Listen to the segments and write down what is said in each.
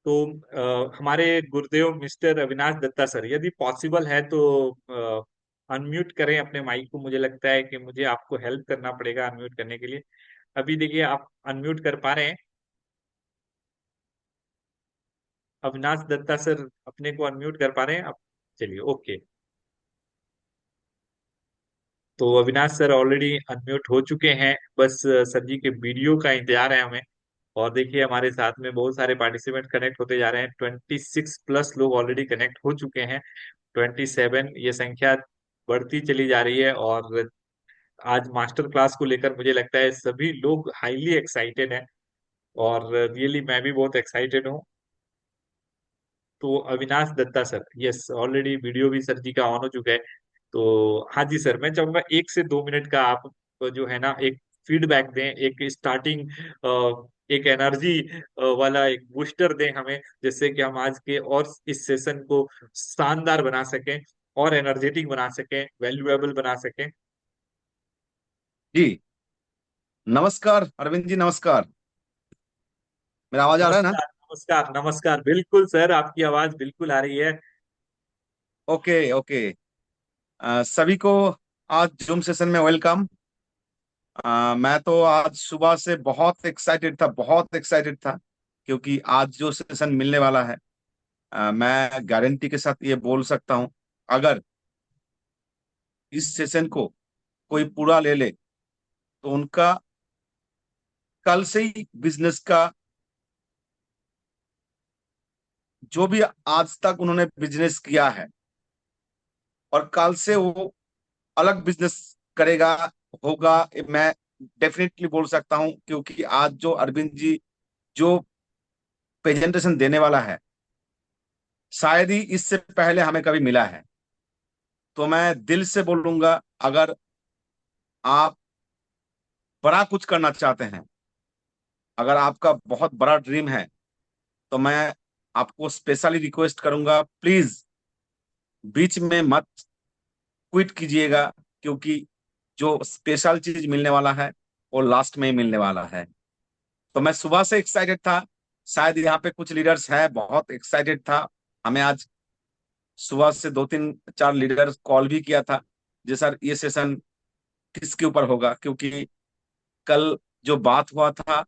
तो हमारे गुरुदेव mister Avinash Datta sir, यदि पॉसिबल है तो अनम्यूट करें अपने माइक को। मुझे लगता है कि मुझे आपको हेल्प करना पड़ेगा अनम्यूट करने के लिए। अभी देखिए, आप अनम्यूट कर पा रहे हैं? अविनाश दत्ता सर अपने को अनम्यूट कर पा रहे हैं आप? चलिए, ओके। तो अविनाश सर ऑलरेडी अनम्यूट हो चुके हैं। बस सर जी के वीडियो का इंतजार है हमें। और देखिए, हमारे साथ में बहुत सारे पार्टिसिपेंट कनेक्ट होते जा रहे हैं। 26+ लोग ऑलरेडी कनेक्ट हो चुके हैं। 27, ये संख्या बढ़ती चली जा रही है। और आज मास्टर क्लास को लेकर मुझे लगता है सभी लोग हाईली एक्साइटेड हैं। और रियली मैं भी बहुत एक्साइटेड हूँ। तो Avinash Datta sir, yes, already video भी सर जी का ऑन हो चुका है। तो हाँ जी सर, मैं चाहूंगा 1 से 2 मिनट का आप जो है ना एक फीडबैक दें, एक स्टार्टिंग, एक एनर्जी वाला एक बूस्टर दें हमें, जिससे कि हम आज के और इस सेशन को शानदार बना सकें, और एनर्जेटिक बना सकें, वैल्यूएबल बना सकें। जी। नमस्कार अरविंद जी, नमस्कार। मेरा आवाज आ रहा है ना? नमस्कार, नमस्कार, नमस्कार। बिल्कुल सर, आपकी आवाज बिल्कुल आ रही है। Okay okay. सभी को आज जूम सेशन में वेलकम। मैं तो आज सुबह से बहुत एक्साइटेड था, बहुत एक्साइटेड था, क्योंकि आज जो सेशन मिलने वाला है, मैं गारंटी के साथ ये बोल सकता हूँ, अगर इस सेशन को कोई पूरा ले ले तो उनका कल से ही बिजनेस का, जो भी आज तक उन्होंने बिजनेस किया है, और कल से वो अलग बिजनेस करेगा, होगा। मैं डेफिनेटली बोल सकता हूं, क्योंकि आज जो अरविंद जी जो प्रेजेंटेशन देने वाला है, शायद ही इससे पहले हमें कभी मिला है। तो मैं दिल से बोलूंगा, अगर आप बड़ा कुछ करना चाहते हैं, अगर आपका बहुत बड़ा ड्रीम है, तो मैं आपको स्पेशली रिक्वेस्ट करूंगा, प्लीज बीच में मत क्विट कीजिएगा, क्योंकि जो स्पेशल चीज मिलने वाला है वो लास्ट में ही मिलने वाला है। तो मैं सुबह से एक्साइटेड था, शायद यहाँ पे कुछ लीडर्स हैं, बहुत एक्साइटेड था। हमें आज सुबह से 2 3 4 लीडर्स कॉल भी किया था, जी सर ये सेशन किसके ऊपर होगा, क्योंकि कल जो बात हुआ था,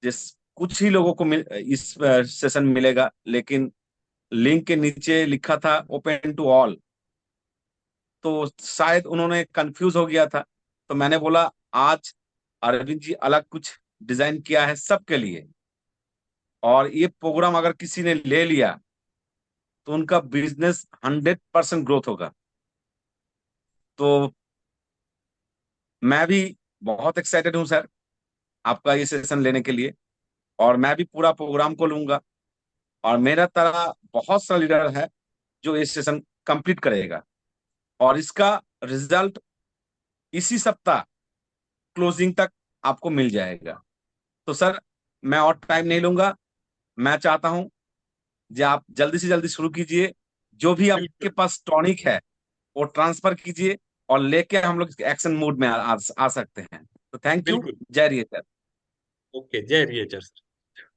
जिस कुछ ही लोगों को इस सेशन मिलेगा, लेकिन लिंक के नीचे लिखा था ओपन टू ऑल, तो शायद उन्होंने कंफ्यूज हो गया था। तो मैंने बोला, आज अरविंद जी अलग कुछ डिजाइन किया है सबके लिए, और ये प्रोग्राम अगर किसी ने ले लिया तो उनका बिजनेस 100% ग्रोथ होगा। तो मैं भी बहुत एक्साइटेड हूं सर, आपका ये सेशन लेने के लिए, और मैं भी पूरा प्रोग्राम को लूंगा। और मेरा तरह बहुत सा लीडर है जो ये सेशन कंप्लीट करेगा, और इसका रिजल्ट इसी सप्ताह क्लोजिंग तक आपको मिल जाएगा। तो सर, मैं और टाइम नहीं लूंगा। मैं चाहता हूं कि आप जल्दी से जल्दी शुरू कीजिए। जो भी आपके बिल्कुल, पास टॉनिक है वो ट्रांसफर कीजिए, और लेके हम लोग एक्शन मोड में आ सकते हैं। तो थैंक यू। बिल्कुल। जय रिया सर। ओके, जय रिएचर।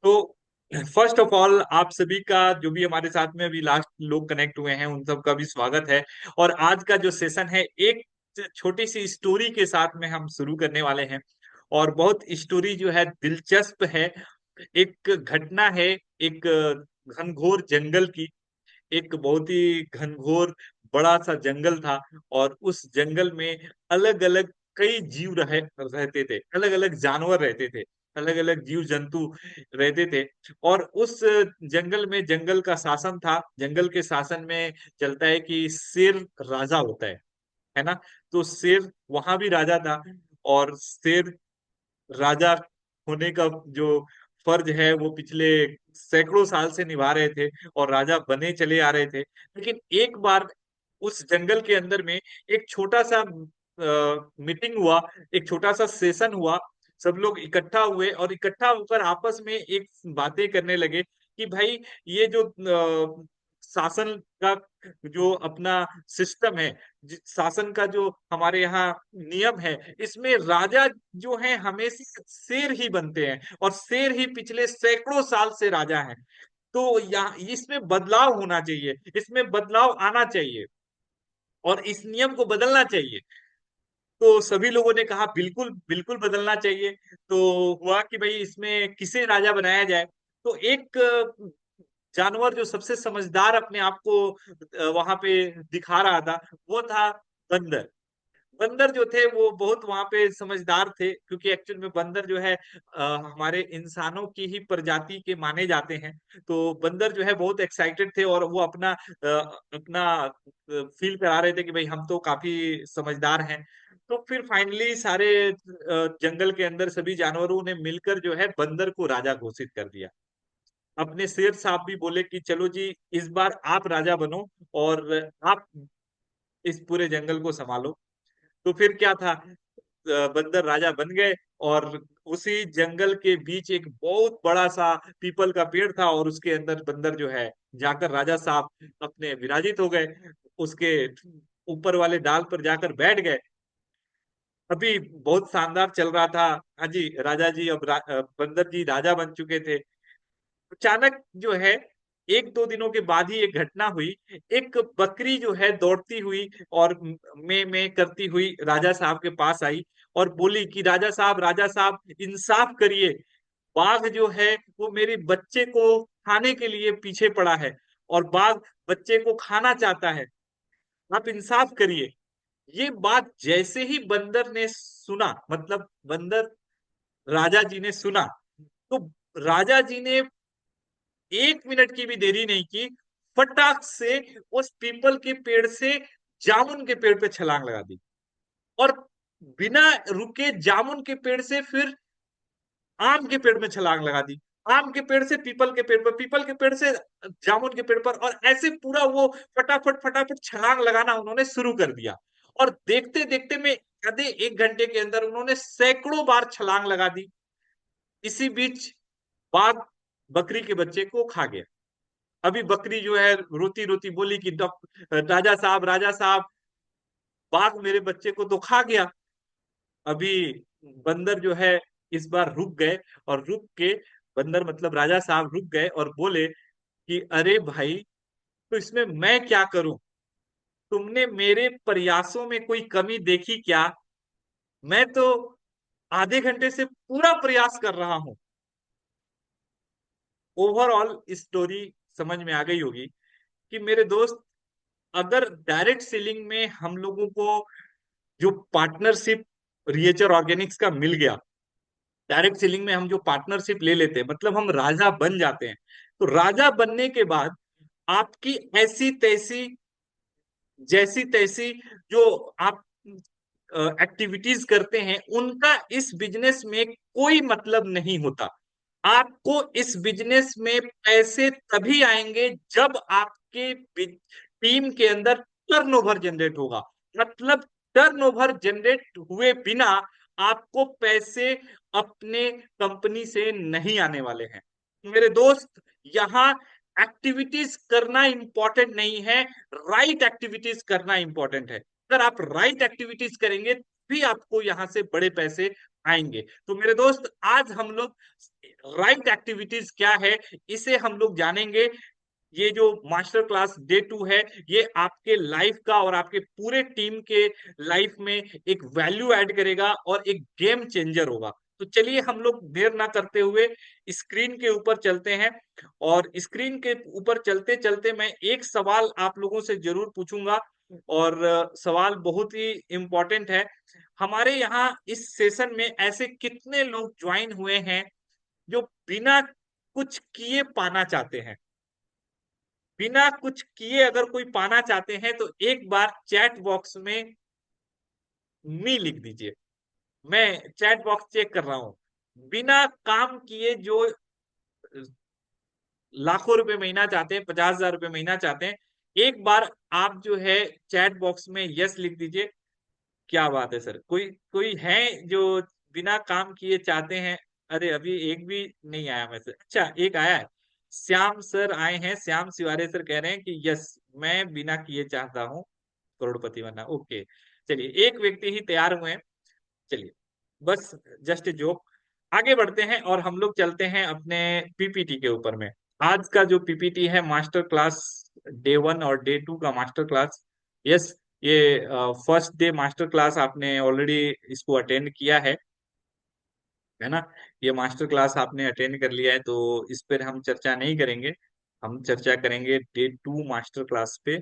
तो फर्स्ट ऑफ ऑल, आप सभी का, जो भी हमारे साथ में अभी लास्ट लोग कनेक्ट हुए हैं, उन सब का भी स्वागत है। और आज का जो सेशन है, एक छोटी सी स्टोरी के साथ में हम शुरू करने वाले हैं। और बहुत स्टोरी जो है दिलचस्प है। एक घटना है, एक घनघोर जंगल की। एक बहुत ही घनघोर बड़ा सा जंगल था। और उस जंगल में अलग अलग कई जीव रहते थे, अलग अलग जानवर रहते थे, अलग अलग जीव जंतु रहते थे। और उस जंगल में जंगल का शासन था। जंगल के शासन में चलता है कि शेर राजा होता है ना। तो शेर वहां भी राजा था। और शेर राजा होने का जो फर्ज है वो पिछले सैकड़ों साल से निभा रहे थे, और राजा बने चले आ रहे थे। लेकिन एक बार उस जंगल के अंदर में एक छोटा सा मीटिंग हुआ, एक छोटा सा सेशन हुआ। सब लोग इकट्ठा हुए और इकट्ठा होकर आपस में एक बातें करने लगे कि भाई, ये जो शासन का जो अपना सिस्टम है, शासन का जो हमारे यहाँ नियम है, इसमें राजा जो है हमेशा शेर ही बनते हैं, और शेर ही पिछले सैकड़ों साल से राजा हैं। तो यहाँ इसमें बदलाव होना चाहिए, इसमें बदलाव आना चाहिए, और इस नियम को बदलना चाहिए। तो सभी लोगों ने कहा बिल्कुल बिल्कुल बदलना चाहिए। तो हुआ कि भाई इसमें किसे राजा बनाया जाए। तो एक जानवर जो सबसे समझदार अपने आप को वहां पे दिखा रहा था, वो था बंदर। बंदर जो थे वो बहुत वहां पे समझदार थे, क्योंकि एक्चुअल में बंदर जो है हमारे इंसानों की ही प्रजाति के माने जाते हैं। तो बंदर जो है बहुत एक्साइटेड थे, और वो अपना फील करा रहे थे कि भाई हम तो काफी समझदार हैं। तो फिर फाइनली सारे जंगल के अंदर सभी जानवरों ने मिलकर जो है बंदर को राजा घोषित कर दिया। अपने शेर साहब भी बोले कि चलो जी, इस बार आप राजा बनो, और आप इस पूरे जंगल को संभालो। तो फिर क्या था, बंदर राजा बन गए, और उसी जंगल के बीच एक बहुत बड़ा सा पीपल का पेड़ था, और उसके अंदर बंदर जो है जाकर राजा साहब अपने विराजित हो गए, उसके ऊपर वाले डाल पर जाकर बैठ गए। अभी बहुत शानदार चल रहा था। हाँ जी, राजा जी अब बंदर जी राजा बन चुके थे। अचानक जो है, एक दो दिनों के बाद ही एक घटना हुई। एक बकरी जो है दौड़ती हुई और में करती हुई राजा साहब के पास आई, और बोली कि राजा साहब इंसाफ करिए, बाघ जो है वो मेरे बच्चे को खाने के लिए पीछे पड़ा है, और बाघ बच्चे को खाना चाहता है, आप इंसाफ करिए। ये बात जैसे ही बंदर ने सुना, मतलब बंदर राजा जी ने सुना, तो राजा जी ने 1 मिनट की भी देरी नहीं की, फटाक से उस पीपल के पेड़ से जामुन के पेड़ पे छलांग लगा दी, और बिना रुके जामुन के पेड़ से फिर आम के पेड़ में छलांग लगा दी, आम के पेड़ से पीपल के पेड़ पर, पीपल के पेड़ से जामुन के पेड़ पर, और ऐसे पूरा वो फटाफट फटाफट छलांग लगाना उन्होंने शुरू कर दिया। और देखते देखते में आधे 1 घंटे के अंदर उन्होंने सैकड़ों बार छलांग लगा दी। इसी बीच बाघ बकरी के बच्चे को खा गया। अभी बकरी जो है रोती रोती बोली कि राजा साहब, बाघ मेरे बच्चे को तो खा गया। अभी बंदर जो है इस बार रुक गए, और रुक के बंदर मतलब राजा साहब रुक गए और बोले कि अरे भाई, तो इसमें मैं क्या करूं, तुमने मेरे प्रयासों में कोई कमी देखी क्या? मैं तो आधे घंटे से पूरा प्रयास कर रहा हूं। ओवरऑल स्टोरी समझ में आ गई होगी कि मेरे दोस्त, अगर डायरेक्ट सेलिंग में हम लोगों को जो पार्टनरशिप रिएचर ऑर्गेनिक्स का मिल गया, डायरेक्ट सेलिंग में हम जो पार्टनरशिप ले लेते हैं, मतलब हम राजा बन जाते हैं। तो राजा बनने के बाद आपकी ऐसी तैसी, जैसी तैसी जो आप एक्टिविटीज करते हैं, उनका इस बिजनेस में कोई मतलब नहीं होता। आपको इस बिजनेस में पैसे तभी आएंगे जब आपके टीम के अंदर टर्नओवर जनरेट होगा। मतलब टर्नओवर जनरेट हुए बिना आपको पैसे अपने कंपनी से नहीं आने वाले हैं। मेरे दोस्त, यहाँ एक्टिविटीज करना इंपॉर्टेंट नहीं है, राइट एक्टिविटीज करना इंपॉर्टेंट है। अगर आप राइट एक्टिविटीज करेंगे भी आपको यहाँ से बड़े पैसे आएंगे। तो मेरे दोस्त, आज हम लोग राइट एक्टिविटीज क्या है, इसे हम लोग जानेंगे। ये जो मास्टर क्लास डे 2 है, ये आपके लाइफ का और आपके पूरे टीम के लाइफ में एक वैल्यू ऐड करेगा, और एक गेम चेंजर होगा। तो चलिए हम लोग देर ना करते हुए स्क्रीन के ऊपर चलते हैं, और स्क्रीन के ऊपर चलते चलते मैं एक सवाल आप लोगों से जरूर पूछूंगा, और सवाल बहुत ही इंपॉर्टेंट है। हमारे यहाँ इस सेशन में ऐसे कितने लोग ज्वाइन हुए हैं जो बिना कुछ किए पाना चाहते हैं? बिना कुछ किए अगर कोई पाना चाहते हैं तो एक बार चैट बॉक्स में मी लिख दीजिए। मैं चैट बॉक्स चेक कर रहा हूं। बिना काम किए जो लाखों रुपए महीना चाहते हैं, 50,000 रुपए महीना चाहते हैं, एक बार आप जो है चैट बॉक्स में यस लिख दीजिए। क्या बात है सर, कोई कोई है जो बिना काम किए चाहते हैं? अरे अभी एक भी नहीं आया मैसेज। अच्छा, एक आया है। श्याम सर आए हैं, श्याम शिवारे सर कह रहे हैं कि यस, मैं बिना किए चाहता हूँ करोड़पति बनना। ओके, चलिए एक व्यक्ति ही तैयार हुए हैं। चलिए, बस जस्ट जोक। आगे बढ़ते हैं और हम लोग चलते हैं अपने पीपीटी के ऊपर में। आज का जो पीपीटी है, मास्टर क्लास डे 1 और डे 2 का मास्टर क्लास। यस, ये फर्स्ट डे मास्टर क्लास आपने ऑलरेडी इसको अटेंड किया है ना। ये मास्टर क्लास आपने अटेंड कर लिया है, तो इस पर हम चर्चा नहीं करेंगे। हम चर्चा करेंगे डे 2 मास्टर क्लास पे।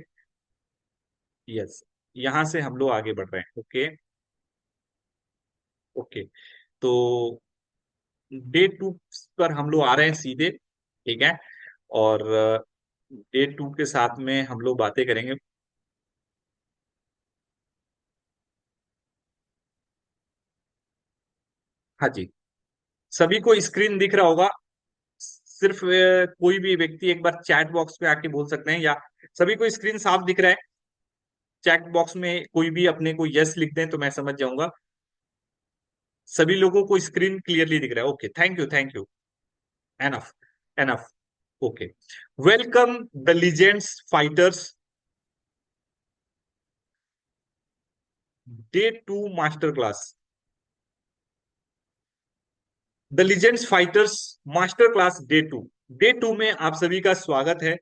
यस, यहाँ से हम लोग आगे बढ़ रहे हैं। Okay, okay. तो डे 2 पर हम लोग आ रहे हैं सीधे, ठीक है। और डे 2 के साथ में हम लोग बातें करेंगे। हाँ जी, सभी को स्क्रीन दिख रहा होगा। सिर्फ कोई भी व्यक्ति एक बार चैट बॉक्स पे आके बोल सकते हैं, या सभी को स्क्रीन साफ दिख रहा है। चैट बॉक्स में कोई भी अपने को यस लिख दें तो मैं समझ जाऊंगा। सभी लोगों को स्क्रीन क्लियरली दिख रहा है। Okay, thank you, thank you. Enough, enough. Okay, welcome the legends fighters, day 2 master class. The legends fighters master class day 2 में आप सभी का स्वागत है।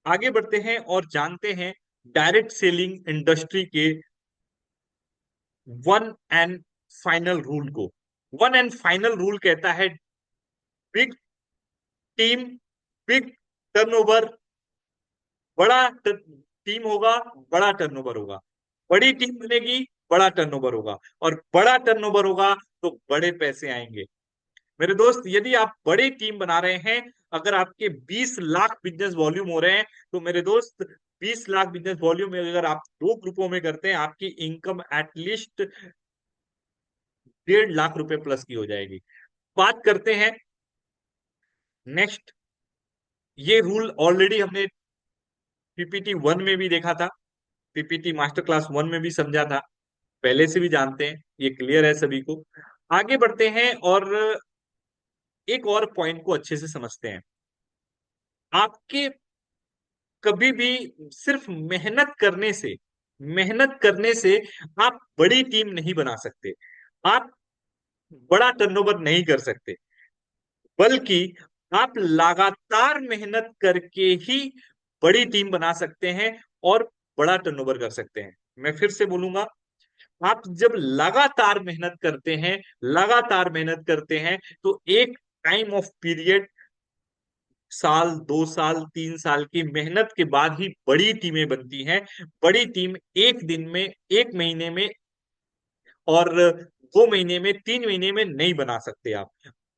आगे बढ़ते हैं और जानते हैं डायरेक्ट सेलिंग इंडस्ट्री के वन एंड फाइनल रूल को। वन एंड फाइनल रूल कहता है, big team, big turnover. Team होगा, बड़ा टर्नओवर होगा। बड़ी टीम बनेगी, बड़ा टर्नओवर होगा। और बड़ा टर्नओवर होगा तो बड़े पैसे आएंगे। मेरे दोस्त, यदि आप बड़ी टीम बना रहे हैं, अगर आपके 20 लाख बिजनेस वॉल्यूम हो रहे हैं, तो मेरे दोस्त 20 लाख बिजनेस वॉल्यूम में अगर आप 2 ग्रुपों में करते हैं, आपकी इनकम एटलीस्ट 1.5 लाख रुपए प्लस की हो जाएगी। बात करते हैं नेक्स्ट। ये रूल ऑलरेडी हमने पीपीटी 1 में भी देखा था, पीपीटी मास्टर क्लास 1 में भी समझा था, पहले से भी जानते हैं, ये क्लियर है सभी को। आगे बढ़ते हैं और एक और पॉइंट को अच्छे से समझते हैं। आपके कभी भी सिर्फ मेहनत करने से आप बड़ी टीम नहीं बना सकते, आप बड़ा टर्नओवर नहीं कर सकते, बल्कि आप लगातार मेहनत करके ही बड़ी टीम बना सकते हैं और बड़ा टर्नओवर कर सकते हैं। मैं फिर से बोलूंगा, आप जब लगातार मेहनत करते हैं, तो एक टाइम ऑफ पीरियड, साल, 2 साल, 3 साल की मेहनत के बाद ही बड़ी टीमें बनती हैं। बड़ी टीम एक दिन में, एक महीने में और 2 महीने में, 3 महीने में नहीं बना सकते आप।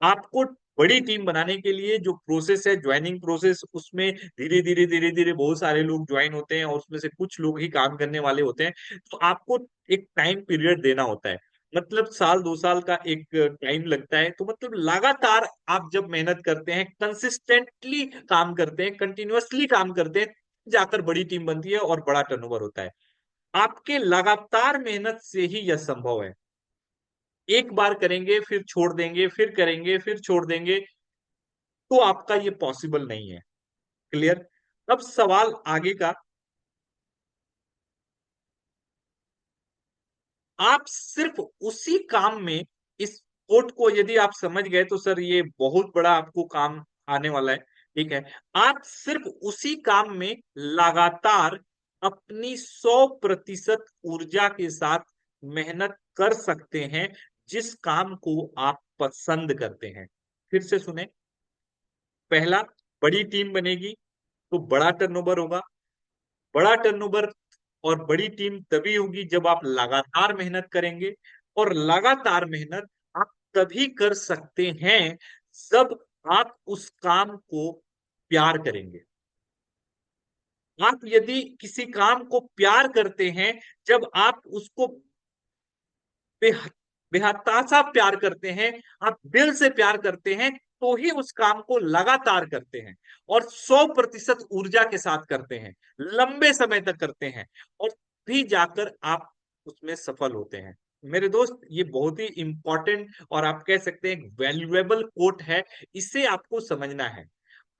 आपको बड़ी टीम बनाने के लिए जो प्रोसेस है, ज्वाइनिंग प्रोसेस, उसमें धीरे धीरे धीरे धीरे बहुत सारे लोग ज्वाइन होते हैं और उसमें से कुछ लोग ही काम करने वाले होते हैं। तो आपको एक टाइम पीरियड देना होता है, मतलब साल, 2 साल का एक टाइम लगता है। तो मतलब लगातार आप जब मेहनत करते हैं, कंसिस्टेंटली काम करते हैं, कंटिन्यूअसली काम करते हैं, जाकर बड़ी टीम बनती है और बड़ा टर्नओवर होता है। आपके लगातार मेहनत से ही यह संभव है। एक बार करेंगे फिर छोड़ देंगे, फिर करेंगे फिर छोड़ देंगे, तो आपका ये पॉसिबल नहीं है। क्लियर? अब सवाल आगे का, आप सिर्फ उसी काम में, इस कोट को यदि आप समझ गए तो सर ये बहुत बड़ा आपको काम आने वाला है। ठीक है, आप सिर्फ उसी काम में लगातार अपनी 100% ऊर्जा के साथ मेहनत कर सकते हैं, जिस काम को आप पसंद करते हैं। फिर से सुने, पहला, बड़ी टीम बनेगी तो बड़ा टर्नओवर होगा। बड़ा टर्नओवर और बड़ी टीम तभी होगी जब आप लगातार मेहनत करेंगे, और लगातार मेहनत आप तभी कर सकते हैं जब आप उस काम को प्यार करेंगे। आप यदि किसी काम को प्यार करते हैं, जब आप उसको बेह- बेहताशा प्यार करते हैं, आप दिल से प्यार करते हैं, तो ही उस काम को लगातार करते हैं और 100% ऊर्जा के साथ करते हैं, लंबे समय तक करते हैं, और भी जाकर आप उसमें सफल होते हैं। मेरे दोस्त, ये बहुत ही इंपॉर्टेंट और आप कह सकते हैं वैल्यूएबल कोट है, इसे आपको समझना है।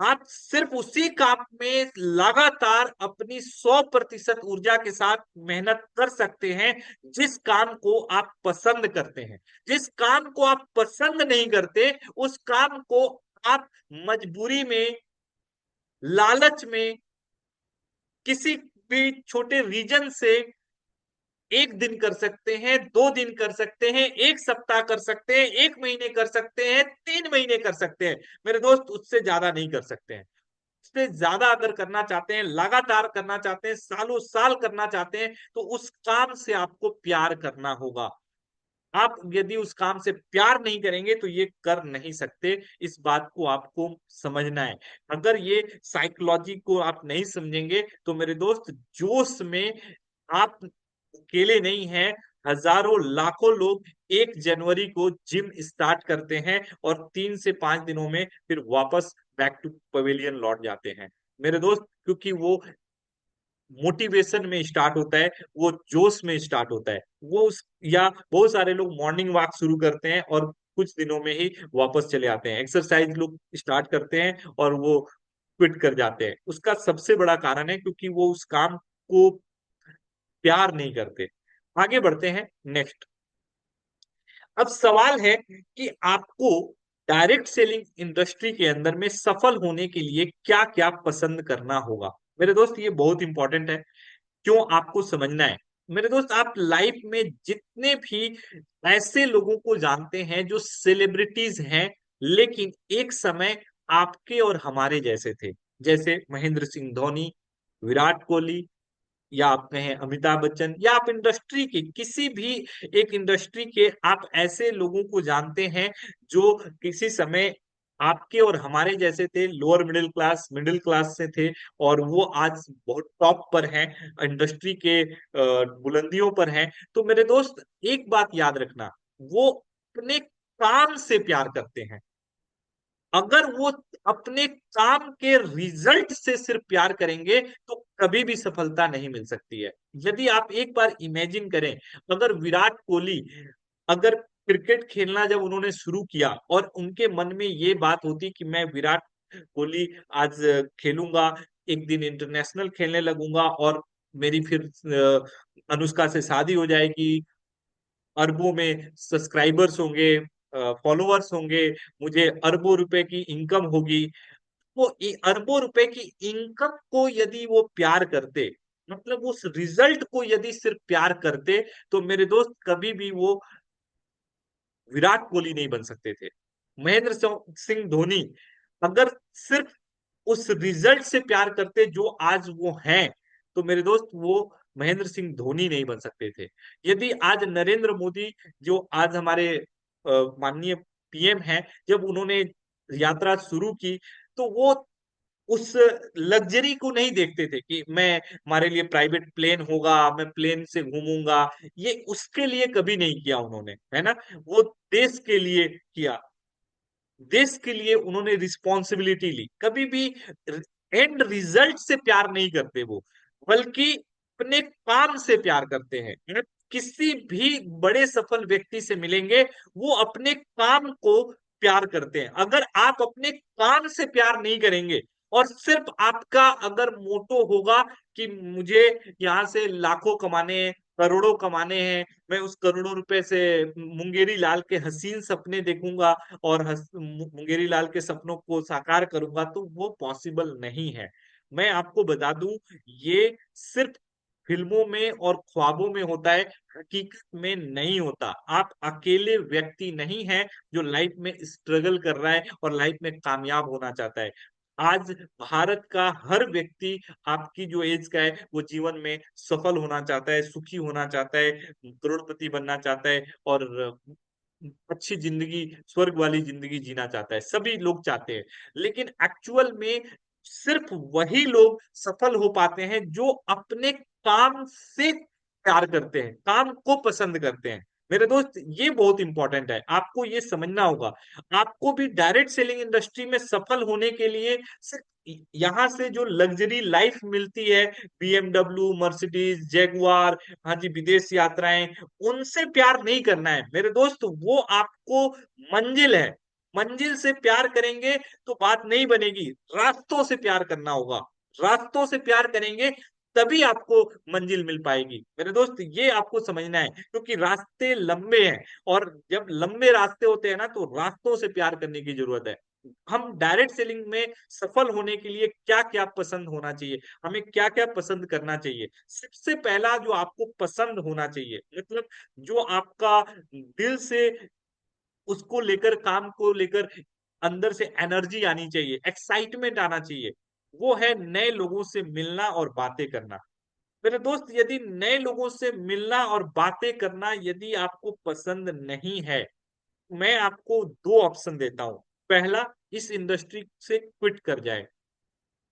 आप सिर्फ उसी काम में लगातार अपनी 100% ऊर्जा के साथ मेहनत कर सकते हैं जिस काम को आप पसंद करते हैं। जिस काम को आप पसंद नहीं करते, उस काम को आप मजबूरी में, लालच में, किसी भी छोटे रीजन से एक दिन कर सकते हैं, 2 दिन कर सकते हैं, एक सप्ताह कर सकते हैं, एक महीने कर सकते हैं, 3 महीने कर सकते हैं। मेरे दोस्त, उससे ज्यादा नहीं कर सकते हैं। उससे ज्यादा अगर करना चाहते हैं, लगातार करना चाहते हैं, सालों साल करना चाहते हैं, तो उस काम से आपको प्यार करना होगा। आप यदि उस काम से प्यार नहीं करेंगे तो ये कर नहीं सकते। इस बात को आपको समझना है। अगर ये साइकोलॉजी को आप नहीं समझेंगे तो मेरे दोस्त, जोश में आप अकेले नहीं हैं। हजारों लाखों लोग 1 जनवरी को जिम स्टार्ट करते हैं और 3 से 5 दिनों में फिर वापस बैक टू पवेलियन लौट जाते हैं मेरे दोस्त, क्योंकि वो मोटिवेशन में स्टार्ट होता है, वो जोश में स्टार्ट होता है। या बहुत सारे लोग मॉर्निंग वॉक शुरू करते हैं और कुछ दिनों में ही वापस चले आते हैं। एक्सरसाइज लोग स्टार्ट करते हैं और वो क्विट कर जाते हैं। उसका सबसे बड़ा कारण है क्योंकि वो उस काम को प्यार नहीं करते। आगे बढ़ते हैं नेक्स्ट। अब सवाल है कि आपको डायरेक्ट सेलिंग इंडस्ट्री के अंदर में सफल होने के लिए क्या क्या पसंद करना होगा। मेरे दोस्त, ये बहुत इंपॉर्टेंट है। क्यों, आपको समझना है। मेरे दोस्त, आप लाइफ में जितने भी ऐसे लोगों को जानते हैं जो सेलिब्रिटीज हैं, लेकिन एक समय आपके और हमारे जैसे थे, जैसे महेंद्र सिंह धोनी, विराट कोहली, या आप कहें अमिताभ बच्चन, या आप इंडस्ट्री के किसी भी एक इंडस्ट्री के आप ऐसे लोगों को जानते हैं जो किसी समय आपके और हमारे जैसे थे, लोअर मिडिल क्लास से थे, और वो आज बहुत टॉप पर हैं, इंडस्ट्री के बुलंदियों पर हैं। तो मेरे दोस्त, एक बात याद रखना, वो अपने काम से प्यार करते हैं। अगर वो अपने काम के रिजल्ट से सिर्फ प्यार करेंगे तो कभी भी सफलता नहीं मिल सकती है। यदि आप एक बार इमेजिन करें, अगर विराट कोहली, अगर क्रिकेट खेलना जब उन्होंने शुरू किया और उनके मन में ये बात होती कि मैं विराट कोहली आज खेलूंगा, एक दिन इंटरनेशनल खेलने लगूंगा और मेरी फिर अनुष्का से शादी हो जाएगी, अरबों में सब्सक्राइबर्स होंगे, फॉलोअर्स होंगे, मुझे अरबों रुपए की इनकम होगी। वो अरबों रुपए की इनकम को यदि वो प्यार करते, मतलब उस रिजल्ट को यदि सिर्फ प्यार करते, तो मेरे दोस्त, कभी भी वो विराट कोहली नहीं बन सकते थे। महेंद्र सिंह धोनी अगर सिर्फ उस रिजल्ट से प्यार करते जो आज वो हैं, तो मेरे दोस्त, वो महेंद्र सिंह धोनी नहीं बन सकते थे। यदि आज नरेंद्र मोदी, जो आज हमारे माननीय पीएम हैं, जब उन्होंने यात्रा शुरू की, तो वो उस लग्जरी को नहीं देखते थे कि मैं, हमारे लिए प्राइवेट प्लेन होगा, मैं प्लेन से घूमूंगा। ये उसके लिए कभी नहीं किया उन्होंने, है ना। वो देश के लिए किया, देश के लिए उन्होंने रिस्पॉन्सिबिलिटी ली। कभी भी एंड रिजल्ट से प्यार नहीं करते वो, बल्कि अपने काम से प्यार करते हैं। आप किसी भी बड़े सफल व्यक्ति से मिलेंगे, वो अपने काम को प्यार करते हैं। अगर आप अपने काम से प्यार नहीं करेंगे और सिर्फ आपका अगर मोटो होगा कि मुझे यहाँ से लाखों कमाने हैं, करोड़ों कमाने हैं, मैं उस करोड़ों रुपए से मुंगेरी लाल के हसीन सपने देखूंगा और मुंगेरी लाल के सपनों को साकार करूंगा, तो वो पॉसिबल नहीं है। मैं आपको बता दूं, ये सिर्फ फिल्मों में और ख्वाबों में होता है, हकीकत में नहीं होता। आप अकेले व्यक्ति नहीं हैं जो लाइफ में स्ट्रगल कर रहा है और लाइफ में कामयाब होना चाहता है। आज भारत का हर व्यक्ति, आपकी जो एज का है, वो जीवन में सफल होना चाहता है, सुखी होना चाहता है, करोड़पति बनना चाहता है और अच्छी जिंदगी, स्वर्ग वाली जिंदगी जीना चाहता है। सभी लोग चाहते हैं, लेकिन एक्चुअल में सिर्फ वही लोग सफल हो पाते हैं जो अपने काम से प्यार करते हैं, काम को पसंद करते हैं। मेरे दोस्त, ये बहुत इंपॉर्टेंट है, आपको ये समझना होगा। आपको भी डायरेक्ट सेलिंग इंडस्ट्री में सफल होने के लिए सिर्फ यहाँ से जो लग्जरी लाइफ मिलती है, बीएमडब्ल्यू, मर्सिडीज, जैगुआर, हाँ जी, विदेश यात्राएं, उनसे प्यार नहीं करना है मेरे दोस्त। वो आपको मंजिल है, मंजिल से प्यार करेंगे तो बात नहीं बनेगी, रास्तों से प्यार करना होगा। रास्तों से प्यार करेंगे तभी आपको मंजिल मिल पाएगी मेरे दोस्त, ये आपको समझना है, क्योंकि रास्ते लंबे हैं। और जब लंबे रास्ते होते हैं ना, तो रास्तों से प्यार करने की जरूरत है। हम डायरेक्ट सेलिंग में सफल होने के लिए क्या क्या पसंद होना चाहिए, हमें क्या क्या पसंद करना चाहिए। सबसे पहला जो आपको पसंद होना चाहिए, मतलब जो आपका दिल से उसको लेकर, काम को लेकर अंदर से एनर्जी आनी चाहिए, एक्साइटमेंट आना चाहिए, वो है नए लोगों से मिलना और बातें करना। मेरे दोस्त, यदि नए लोगों से मिलना और बातें करना यदि आपको पसंद नहीं है, मैं आपको दो ऑप्शन देता हूं। पहला, इस इंडस्ट्री से क्विट कर जाए,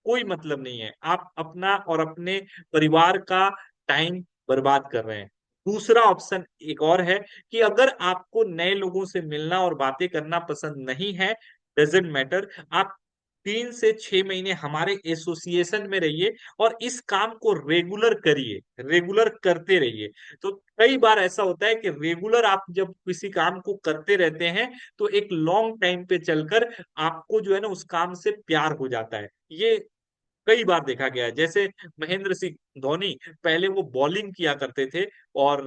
कोई मतलब नहीं है, आप अपना और अपने परिवार का टाइम बर्बाद कर रहे हैं। दूसरा ऑप्शन एक और है कि अगर आपको नए लोगों से मिलना और बातें करना पसंद नहीं है, डजेंट मैटर, आप 3 से 6 महीने हमारे एसोसिएशन में रहिए और इस काम को रेगुलर करिए, रेगुलर करते रहिए। तो कई बार ऐसा होता है कि रेगुलर आप जब किसी काम को करते रहते हैं, तो एक लॉन्ग टाइम पे चलकर आपको जो है ना उस काम से प्यार हो जाता है। ये कई बार देखा गया है। जैसे महेंद्र सिंह धोनी, पहले वो बॉलिंग किया करते थे, और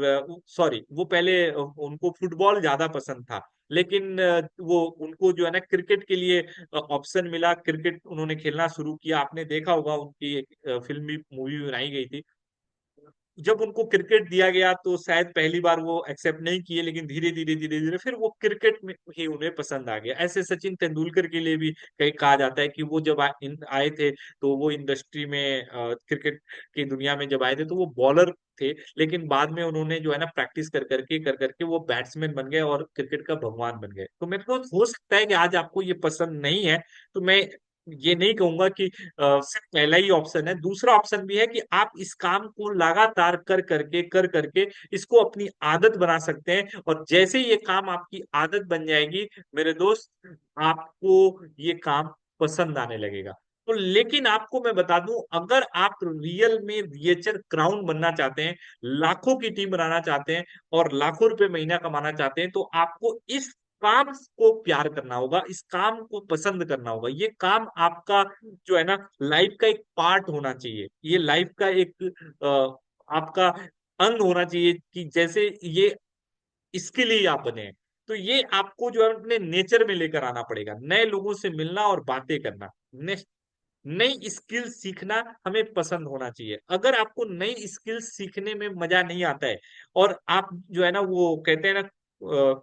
सॉरी, वो पहले उनको फुटबॉल ज्यादा पसंद था, लेकिन वो उनको जो है ना क्रिकेट के लिए ऑप्शन मिला, क्रिकेट उन्होंने खेलना शुरू किया। आपने देखा होगा उनकी एक फिल्म भी, मूवी बनाई गई थी। जब उनको क्रिकेट दिया गया तो शायद पहली बार वो एक्सेप्ट नहीं किए, लेकिन धीरे धीरे धीरे धीरे फिर वो क्रिकेट में ही उन्हें पसंद आ गया। ऐसे सचिन तेंदुलकर के लिए भी कहीं कहा जाता है कि वो जब आए थे, तो वो इंडस्ट्री में क्रिकेट की दुनिया में जब आए थे, तो वो बॉलर थे, लेकिन बाद में उन्होंने जो है ना प्रैक्टिस कर करके वो बैट्समैन बन गए और क्रिकेट का भगवान बन गए। तो मेरे को हो सकता है कि आज आपको ये पसंद नहीं है, तो मैं ये नहीं कहूंगा कि सिर्फ पहला ही ऑप्शन है, दूसरा ऑप्शन भी है कि आप इस काम को लगातार कर करके इसको अपनी आदत बना सकते हैं। और जैसे ही ये काम आपकी आदत बन जाएगी मेरे दोस्त, आपको ये काम पसंद आने लगेगा। तो लेकिन आपको मैं बता दूं, अगर आप रियल में रिएचर क्राउन बनना चाहते हैं, लाखों की टीम बनाना चाहते हैं और लाखों रुपए महीना कमाना चाहते हैं, तो आपको इस काम को प्यार करना होगा, इस काम को पसंद करना होगा। ये काम आपका जो है ना लाइफ का एक पार्ट होना चाहिए, ये लाइफ का एक आपका अंग होना चाहिए, कि जैसे ये इसके लिए आप बने हैं। तो ये आपको जो है अपने नेचर में लेकर आना पड़ेगा, नए लोगों से मिलना और बातें करना, नई स्किल सीखना हमें पसंद होना चाहिए। अगर आपको नई स्किल सीखने में मजा नहीं आता है, और आप जो है ना वो कहते हैं ना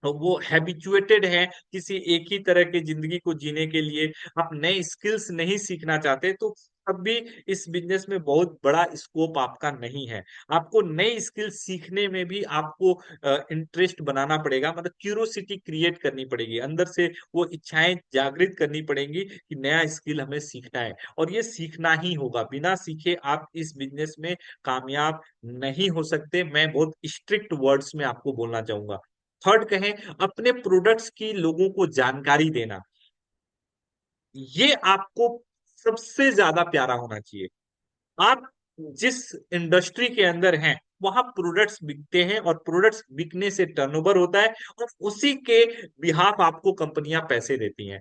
वो हैबिचुएटेड है किसी एक ही तरह की जिंदगी को जीने के लिए, आप नए स्किल्स नहीं सीखना चाहते, तो तब भी इस बिजनेस में बहुत बड़ा स्कोप आपका नहीं है। आपको नई स्किल सीखने में भी आपको इंटरेस्ट बनाना पड़ेगा, मतलब क्यूरोसिटी क्रिएट करनी पड़ेगी अंदर से, वो इच्छाएं जागृत करनी पड़ेंगी कि नया स्किल हमें सीखना है, और ये सीखना ही होगा। बिना सीखे आप इस बिजनेस में कामयाब नहीं हो सकते, मैं बहुत स्ट्रिक्ट वर्ड्स में आपको बोलना चाहूंगा। थर्ड कहें, अपने प्रोडक्ट्स की लोगों को जानकारी देना, ये आपको सबसे ज्यादा प्यारा होना चाहिए। आप जिस इंडस्ट्री के अंदर हैं, वहां प्रोडक्ट्स बिकते हैं, और प्रोडक्ट्स बिकने से टर्नओवर होता है, और उसी के बिहाफ आपको कंपनियां पैसे देती हैं।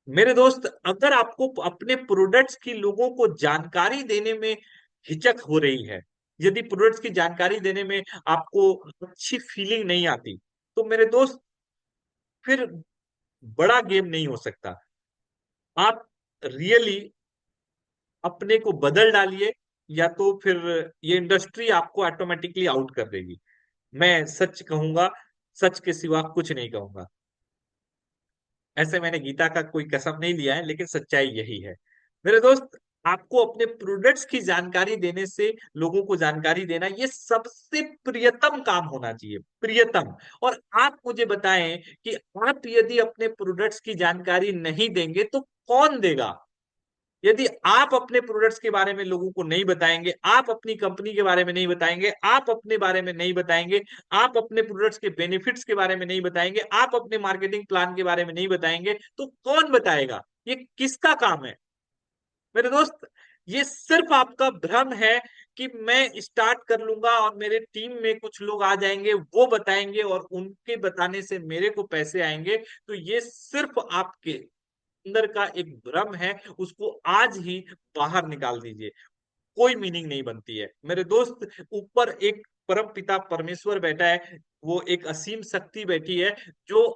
मेरे दोस्त, अगर आपको अपने प्रोडक्ट्स की लोगों को जानकारी देने में हिचक हो रही है, यदि प्रोडक्ट्स की जानकारी देने में आपको अच्छी फीलिंग नहीं आती, तो मेरे दोस्त फिर बड़ा गेम नहीं हो सकता। आप रियली अपने को बदल डालिए, या तो फिर ये इंडस्ट्री आपको ऑटोमेटिकली आउट कर देगी। मैं सच कहूंगा, सच के सिवा कुछ नहीं कहूंगा। ऐसे मैंने गीता का कोई कसम नहीं लिया है, लेकिन सच्चाई यही है मेरे दोस्त। आपको अपने प्रोडक्ट्स की जानकारी देने से, लोगों को जानकारी देना, ये सबसे प्रियतम काम होना चाहिए, प्रियतम। और आप मुझे बताएं कि आप यदि अपने प्रोडक्ट्स की जानकारी नहीं देंगे तो कौन देगा? यदि आप अपने प्रोडक्ट्स के बारे में लोगों को नहीं बताएंगे, आप अपनी कंपनी के बारे में नहीं बताएंगे, आप अपने बारे में नहीं बताएंगे, आप अपने प्रोडक्ट्स के बेनिफिट्स के बारे में नहीं बताएंगे, आप अपने मार्केटिंग प्लान के बारे में नहीं बताएंगे, तो कौन बताएगा? ये किसका काम है मेरे दोस्त? ये सिर्फ आपका भ्रम है कि मैं स्टार्ट कर लूंगा और मेरे टीम में कुछ लोग आ जाएंगे, वो बताएंगे और उनके बताने से मेरे को पैसे आएंगे, तो ये सिर्फ आपके अंदर का एक भ्रम है, उसको आज ही बाहर निकाल दीजिए। कोई मीनिंग नहीं बनती है मेरे दोस्त। ऊपर एक परम पिता परमेश्वर बैठा है, वो एक असीम शक्ति बैठी है, जो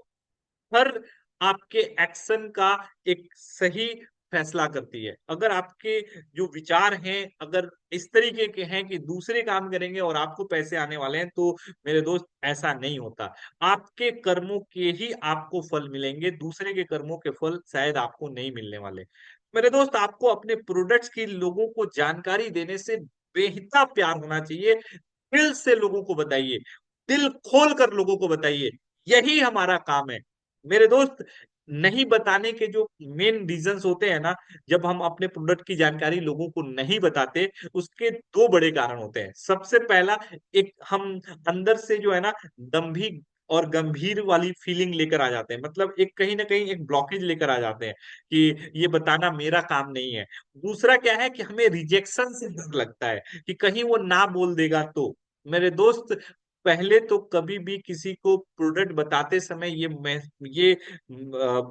हर आपके एक्शन का एक सही फैसला करती है। अगर आपके जो विचार हैं अगर इस तरीके के हैं कि दूसरे काम करेंगे और आपको पैसे आने वाले हैं, तो मेरे दोस्त ऐसा नहीं होता। आपके कर्मों के ही आपको फल मिलेंगे, दूसरे के कर्मों के फल शायद आपको नहीं मिलने वाले। मेरे दोस्त, आपको अपने प्रोडक्ट्स की लोगों को जानकारी देने से बेहद प्यार होना चाहिए। दिल से लोगों को बताइए, दिल खोल कर लोगों को बताइए, यही हमारा काम है मेरे दोस्त। नहीं बताने के जो मेन रीजंस होते हैं ना, जब हम अपने प्रोडक्ट की जानकारी लोगों को नहीं बताते, उसके दो बड़े कारण होते हैं। सबसे पहला, एक हम अंदर से जो है ना दंभी और गंभीर वाली फीलिंग लेकर आ जाते हैं, मतलब एक कहीं ना कहीं एक ब्लॉकेज लेकर आ जाते हैं कि ये बताना मेरा काम नहीं है। दूसरा क्या है कि हमें रिजेक्शन से डर लगता है कि कहीं वो ना बोल देगा तो। मेरे दोस्त, पहले तो कभी भी किसी को प्रोडक्ट बताते समय ये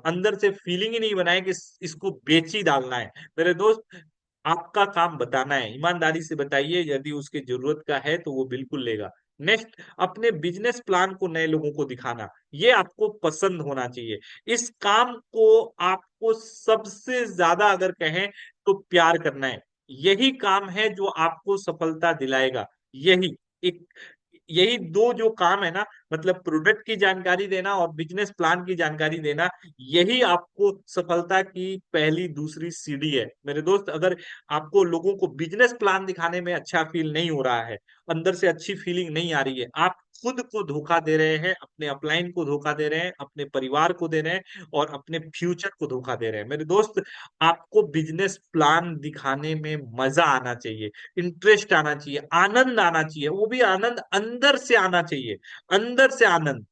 अंदर से फीलिंग ही नहीं बनाए कि इसको बेच ही डालना है। मेरे दोस्त, आपका काम बताना है, ईमानदारी से बताइए, यदि उसके जरूरत का है तो वो बिल्कुल लेगा। नेक्स्ट, अपने बिजनेस प्लान को नए लोगों को दिखाना, ये आपको पसंद होना चाहिए। इस काम को आपको सबसे ज्यादा अगर कहें तो प्यार करना है। यही काम है जो आपको सफलता दिलाएगा। यही एक यही दो जो काम है ना, मतलब प्रोडक्ट की जानकारी देना और बिजनेस प्लान की जानकारी देना, यही आपको सफलता की पहली दूसरी सीढ़ी है मेरे दोस्त। अगर आपको लोगों को बिजनेस प्लान दिखाने में अच्छा फील नहीं हो रहा है, अंदर से अच्छी फीलिंग नहीं आ रही है, आप खुद को धोखा दे रहे हैं, अपने अपलाइन को धोखा दे रहे हैं, अपने परिवार को दे रहे हैं और अपने फ्यूचर को धोखा दे रहे हैं मेरे दोस्त। आपको बिजनेस प्लान दिखाने में मजा आना चाहिए, इंटरेस्ट आना चाहिए, आनंद आना चाहिए, वो भी आनंद अंदर से आना चाहिए, अंदर से आनंद।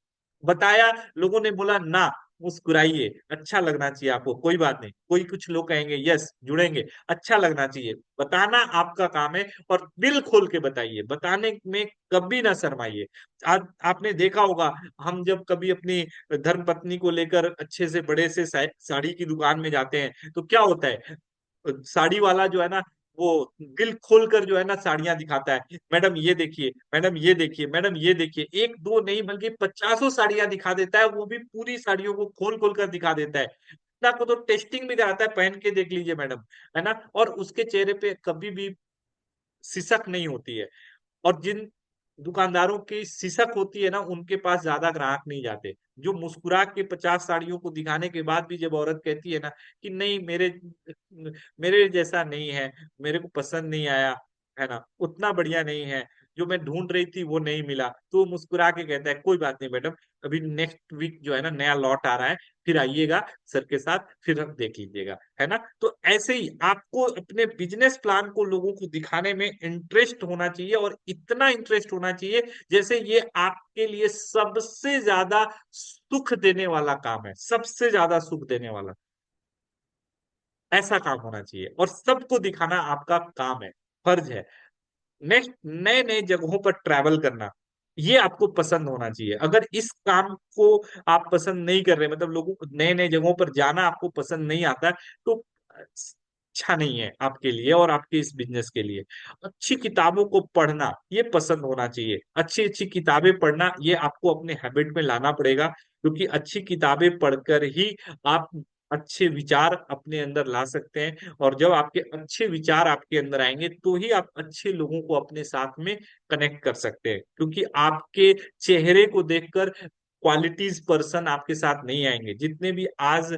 बताया, लोगों ने बोला ना, मुस्कुराइए, अच्छा लगना चाहिए आपको, कोई बात नहीं, कोई कुछ लोग कहेंगे यस जुड़ेंगे, अच्छा लगना चाहिए, बताना आपका काम है। और दिल खोल के बताइए, बताने में कभी ना शर्माइए। आज आपने देखा होगा, हम जब कभी अपनी धर्म पत्नी को लेकर अच्छे से बड़े से साड़ी की दुकान में जाते हैं, तो क्या होता है, साड़ी वाला जो है ना, वो दिल खोलकर जो है ना साड़ियां दिखाता है। मैडम ये देखिए, मैडम ये देखिए, मैडम ये देखिए, एक दो नहीं बल्कि पचासों साड़ियां दिखा देता है, वो भी पूरी साड़ियों को खोल खोल कर दिखा देता है। को तो टेस्टिंग भी कराता है, पहन के देख लीजिए मैडम, है ना। और उसके चेहरे पे कभी भी सिसक नहीं होती है। और जिन दुकानदारों की सिसक होती है ना, उनके पास ज्यादा ग्राहक नहीं जाते। जो मुस्कुरा के 50 साड़ियों को दिखाने के बाद भी जब औरत कहती है ना कि नहीं, मेरे मेरे जैसा नहीं है, मेरे को पसंद नहीं आया, है ना, उतना बढ़िया नहीं है, जो मैं ढूंढ रही थी वो नहीं मिला, तो वो मुस्कुरा के कहता है कोई बात नहीं मैडम, अभी नेक्स्ट वीक जो है ना नया लॉट आ रहा है, फिर आइएगा सर के साथ, फिर हम देख लीजिएगा, है ना। तो ऐसे ही आपको अपने बिजनेस प्लान को लोगों को दिखाने में इंटरेस्ट होना चाहिए, और इतना इंटरेस्ट होना चाहिए जैसे ये आपके लिए सबसे ज्यादा सुख देने वाला काम है, सबसे ज्यादा सुख देने वाला, ऐसा काम होना चाहिए। और सबको दिखाना आपका काम है, फर्ज है। नेक्स्ट, नए नए जगहों पर ट्रैवल करना, ये आपको पसंद होना चाहिए। अगर इस काम को आप पसंद नहीं कर रहे, मतलब लोगों को नए नए जगहों पर जाना आपको पसंद नहीं आता, तो अच्छा नहीं है आपके लिए और आपके इस बिजनेस के लिए। अच्छी किताबों को पढ़ना, ये पसंद होना चाहिए। अच्छी अच्छी किताबें पढ़ना, ये आपको अपने हैबिट में लाना पड़ेगा, क्योंकि अच्छी किताबें पढ़कर ही आप अच्छे विचार अपने अंदर ला सकते हैं। और जब आपके अच्छे विचार आपके अंदर आएंगे, तो ही आप अच्छे लोगों को अपने साथ में कनेक्ट कर सकते हैं, क्योंकि आपके चेहरे को देखकर क्वालिटीज पर्सन आपके साथ नहीं आएंगे। जितने भी आज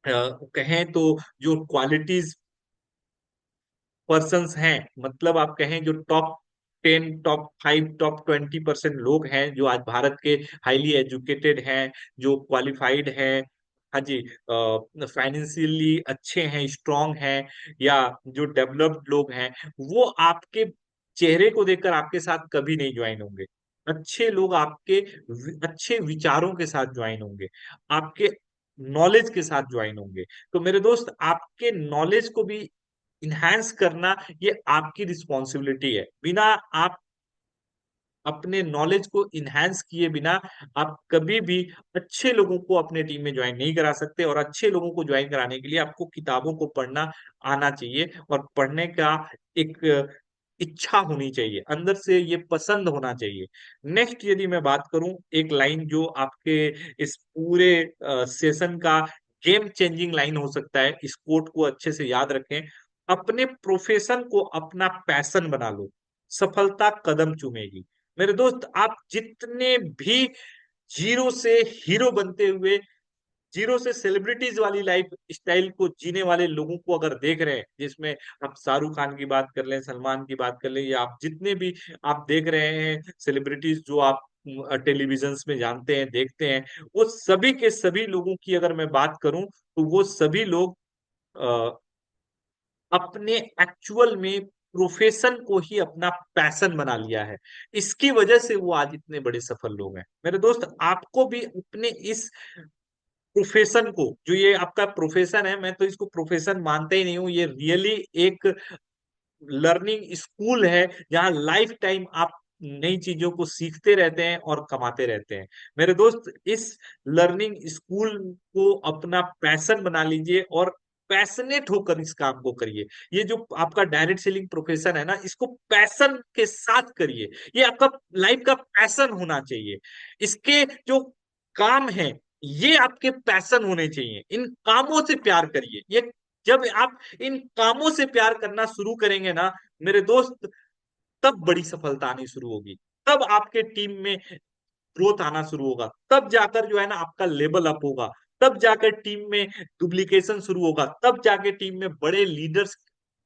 कहें तो जो क्वालिटीज पर्सन्स हैं, मतलब आप कहें जो टॉप 10, टॉप 5, टॉप 20% लोग हैं जो आज भारत के हाईली एजुकेटेड हैं, जो क्वालिफाइड हैं, हाँ जी, फाइनेंशियली अच्छे हैं, स्ट्रांग हैं, या जो डेवलप्ड लोग हैं, वो आपके चेहरे को देखकर आपके साथ कभी नहीं ज्वाइन होंगे। अच्छे लोग आपके अच्छे विचारों के साथ ज्वाइन होंगे, आपके नॉलेज के साथ ज्वाइन होंगे। तो मेरे दोस्त, आपके नॉलेज को भी इन्हांस करना ये आपकी रिस्पॉन्सिबिलिटी है। बिना आप अपने नॉलेज को इन्हांस किए बिना आप कभी भी अच्छे लोगों को अपने टीम में ज्वाइन नहीं करा सकते। और अच्छे लोगों को ज्वाइन कराने के लिए आपको किताबों को पढ़ना आना चाहिए, और पढ़ने का एक इच्छा होनी चाहिए, अंदर से ये पसंद होना चाहिए। नेक्स्ट यदि मैं बात करूं, एक लाइन जो आपके इस पूरे सेशन का गेम चेंजिंग लाइन हो सकता है, इस कोट को अच्छे से याद रखें। अपने प्रोफेशन को अपना पैशन बना लो, सफलता कदम चूमेगी। मेरे दोस्त, आप जितने भी जीरो से हीरो बनते हुए, जीरो से सेलिब्रिटीज वाली लाइफ स्टाइल को जीने वाले लोगों को अगर देख रहे हैं, जिसमें आप शाहरुख खान की बात कर लें, सलमान की बात कर लें, या आप जितने भी आप देख रहे हैं सेलिब्रिटीज जो आप टेलीविजन में जानते हैं, देखते हैं, वो सभी के सभी लोगों की अगर मैं बात करूं तो वो सभी लोग अपने एक्चुअल में प्रोफेशन को ही अपना पैशन बना लिया है। इसकी वजह से वो आज इतने बड़े सफल लोग हैं। मेरे दोस्त, आपको भी अपने इस प्रोफेशन को, जो ये आपका प्रोफेशन है, मैं तो इसको प्रोफेशन मानता ही नहीं हूँ, ये रियली एक लर्निंग स्कूल है, जहाँ लाइफ टाइम आप नई चीजों को सीखते रहते हैं और कमाते रहते हैं। मेरे दोस्त, इस लर्निंग स्कूल को अपना पैशन बना लीजिए और पैशनेट होकर इस काम को करिए। ये जो आपका डायरेक्ट सेलिंग प्रोफेशन है ना, इसको पैशन के साथ करिए। ये आपका लाइफ का पैशन होना चाहिए। इसके जो काम है, ये आपके पैशन होने चाहिए। इन कामों से प्यार करिए। ये जब आप इन कामों से प्यार करना शुरू करेंगे ना मेरे दोस्त, तब बड़ी सफलता आनी शुरू होगी। तब आपके टीम में ग्रोथ आना शुरू होगा। तब जाकर जो है ना आपका लेवल अप होगा। तब जाकर टीम में डुप्लीकेशन शुरू होगा। तब जाके टीम में बड़े लीडर्स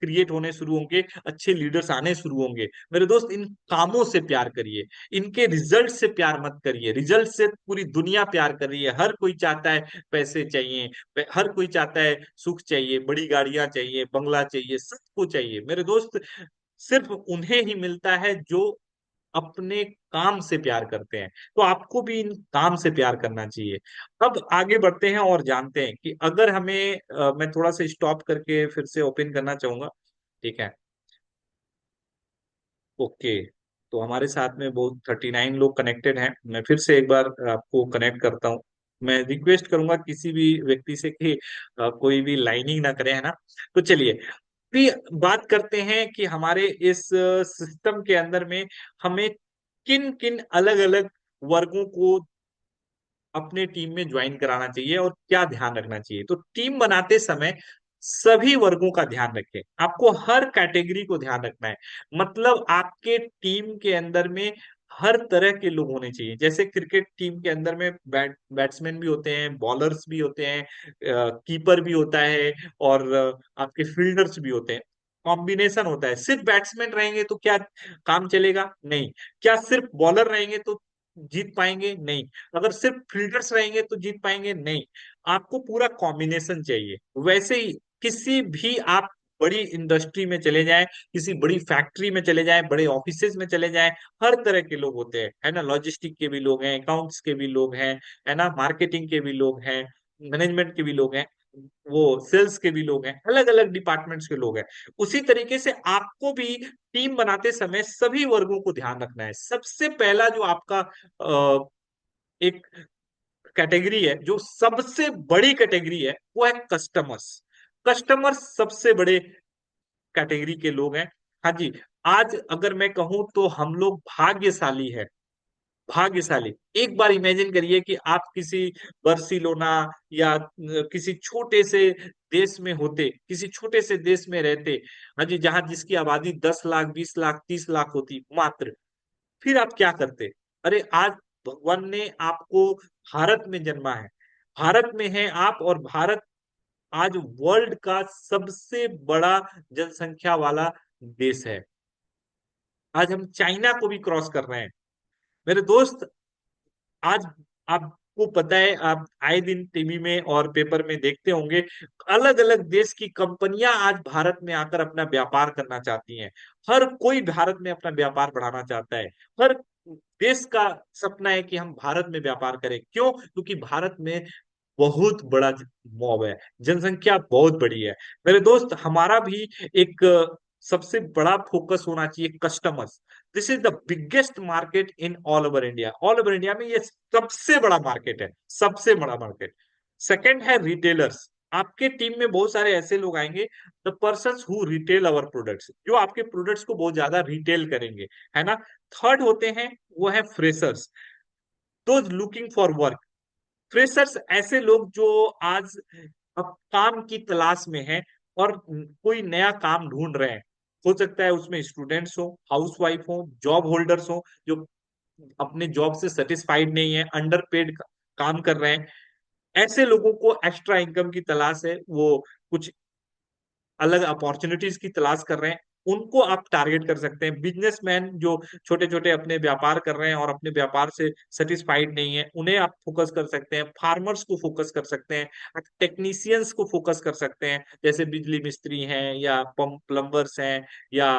क्रिएट होने शुरू होंगे, अच्छे लीडर्स आने शुरू होंगे। मेरे दोस्त, इन कामों से प्यार करिए, इनके रिजल्ट से प्यार मत करिए। रिजल्ट से पूरी दुनिया प्यार कर रही है। हर कोई चाहता है पैसे चाहिए, हर कोई चाहता है सुख चाहिए, बड़ी गाड़ियां चाहिए, बंगला चाहिए, सबको चाहिए। मेरे दोस्त, सिर्फ उन्हें ही मिलता है जो अपने काम से प्यार करते हैं। तो आपको भी इन काम से प्यार करना चाहिए। अब आगे बढ़ते हैं और जानते हैं कि अगर हमें मैं थोड़ा सा स्टॉप करके फिर से ओपन करना चाहूंगा। ठीक है, ओके। तो हमारे साथ में बहुत 39 लोग कनेक्टेड हैं। मैं फिर से एक बार आपको कनेक्ट करता हूँ। मैं रिक्वेस्ट करूंगा किसी भी व्यक्ति से कि कोई भी लाइनिंग ना करे, है ना। तो चलिए, भी बात करते हैं कि हमारे इस सिस्टम के अंदर में हमें किन किन अलग अलग वर्गों को अपने टीम में ज्वाइन कराना चाहिए और क्या ध्यान रखना चाहिए। तो टीम बनाते समय सभी वर्गों का ध्यान रखें। आपको हर कैटेगरी को ध्यान रखना है। मतलब आपके टीम के अंदर में हर तरह के लोग होने चाहिए। जैसे क्रिकेट टीम के अंदर में बैट्समैन भी होते हैं, बॉलर्स भी होते हैं, कीपर भी होता है, और आपके फील्डर्स भी होते हैं। कॉम्बिनेशन होता है। सिर्फ बैट्समैन रहेंगे तो क्या काम चलेगा? नहीं। क्या सिर्फ बॉलर रहेंगे तो जीत पाएंगे? नहीं। अगर सिर्फ फील्डर्स रहेंगे तो जीत पाएंगे? नहीं। आपको पूरा कॉम्बिनेशन चाहिए। वैसे ही किसी भी आप बड़ी इंडस्ट्री में चले जाएं, किसी बड़ी फैक्ट्री में चले जाएं, बड़े ऑफिसेज में चले जाएं, हर तरह के लोग होते हैं, है ना। लॉजिस्टिक के भी लोग हैं, अकाउंट्स के भी लोग हैं, है ना, मार्केटिंग के भी लोग हैं, मैनेजमेंट के भी लोग हैं, वो सेल्स के भी लोग हैं, अलग अलग डिपार्टमेंट्स के लोग हैं। उसी तरीके से आपको भी टीम बनाते समय सभी वर्गों को ध्यान रखना है। सबसे पहला जो आपका एक कैटेगरी है, जो सबसे बड़ी कैटेगरी है, वो है कस्टमर्स। कस्टमर्स सबसे बड़े कैटेगरी के लोग हैं। हाँ जी। आज अगर मैं कहूं तो हम लोग भाग्यशाली है। भाग्यशाली। एक बार इमेजिन करिए कि आप किसी बार्सिलोना या किसी छोटे से देश में होते, किसी छोटे से देश में रहते, हाँ जी, जहां जिसकी आबादी 10 लाख, 20 लाख, 30 लाख होती मात्र। फिर आप क्या करते? अरे, आज भगवान ने आपको भारत में जन्मा है, भारत में है आप, और भारत आज वर्ल्ड का सबसे बड़ा जनसंख्या वाला देश है। आज हम चाइना को भी क्रॉस कर रहे हैं। मेरे दोस्त, आज आपको पता है, आप आए दिन टीवी में और पेपर में देखते होंगे, अलग अलग देश की कंपनियां आज भारत में आकर अपना व्यापार करना चाहती हैं। हर कोई भारत में अपना व्यापार बढ़ाना चाहता है। हर देश का सपना है कि हम भारत में व्यापार करें। क्यों? क्योंकि भारत में बहुत बड़ा मॉब है, जनसंख्या बहुत बड़ी है। मेरे दोस्त, हमारा भी एक सबसे बड़ा फोकस होना चाहिए customers. This is the biggest market in all over India. All over India में ये सबसे बड़ा मार्केट है, सबसे बड़ा मार्केट। सेकंड है रिटेलर्स। आपके टीम में बहुत सारे ऐसे लोग आएंगे, the person who retail our products, जो आपके प्रोडक्ट्स को बहुत ज्यादा रिटेल करेंगे, है ना। थर्ड होते हैं, वो है freshers, those looking for work. Freshers ऐसे लोग जो आज अब काम की तलाश में हैं और कोई नया काम ढूंढ रहे हैं। हो सकता है उसमें स्टूडेंट्स हो, हाउस वाइफ हो, जॉब होल्डर्स हो, जो अपने जॉब से सेटिस्फाइड नहीं है, अंडर पेड काम कर रहे हैं। ऐसे लोगों को एक्स्ट्रा इनकम की तलाश है, वो कुछ अलग अपॉर्चुनिटीज की तलाश कर रहे हैं, उनको आप टारगेट कर सकते हैं। बिजनेसमैन जो छोटे छोटे अपने व्यापार कर रहे हैं और अपने व्यापार से सेटिस्फाइड नहीं है, उन्हें आप फोकस कर सकते हैं। फार्मर्स को फोकस कर सकते हैं, टेक्नीशियंस को फोकस कर सकते हैं, जैसे बिजली मिस्त्री हैं या पंप प्लम्बर्स हैं या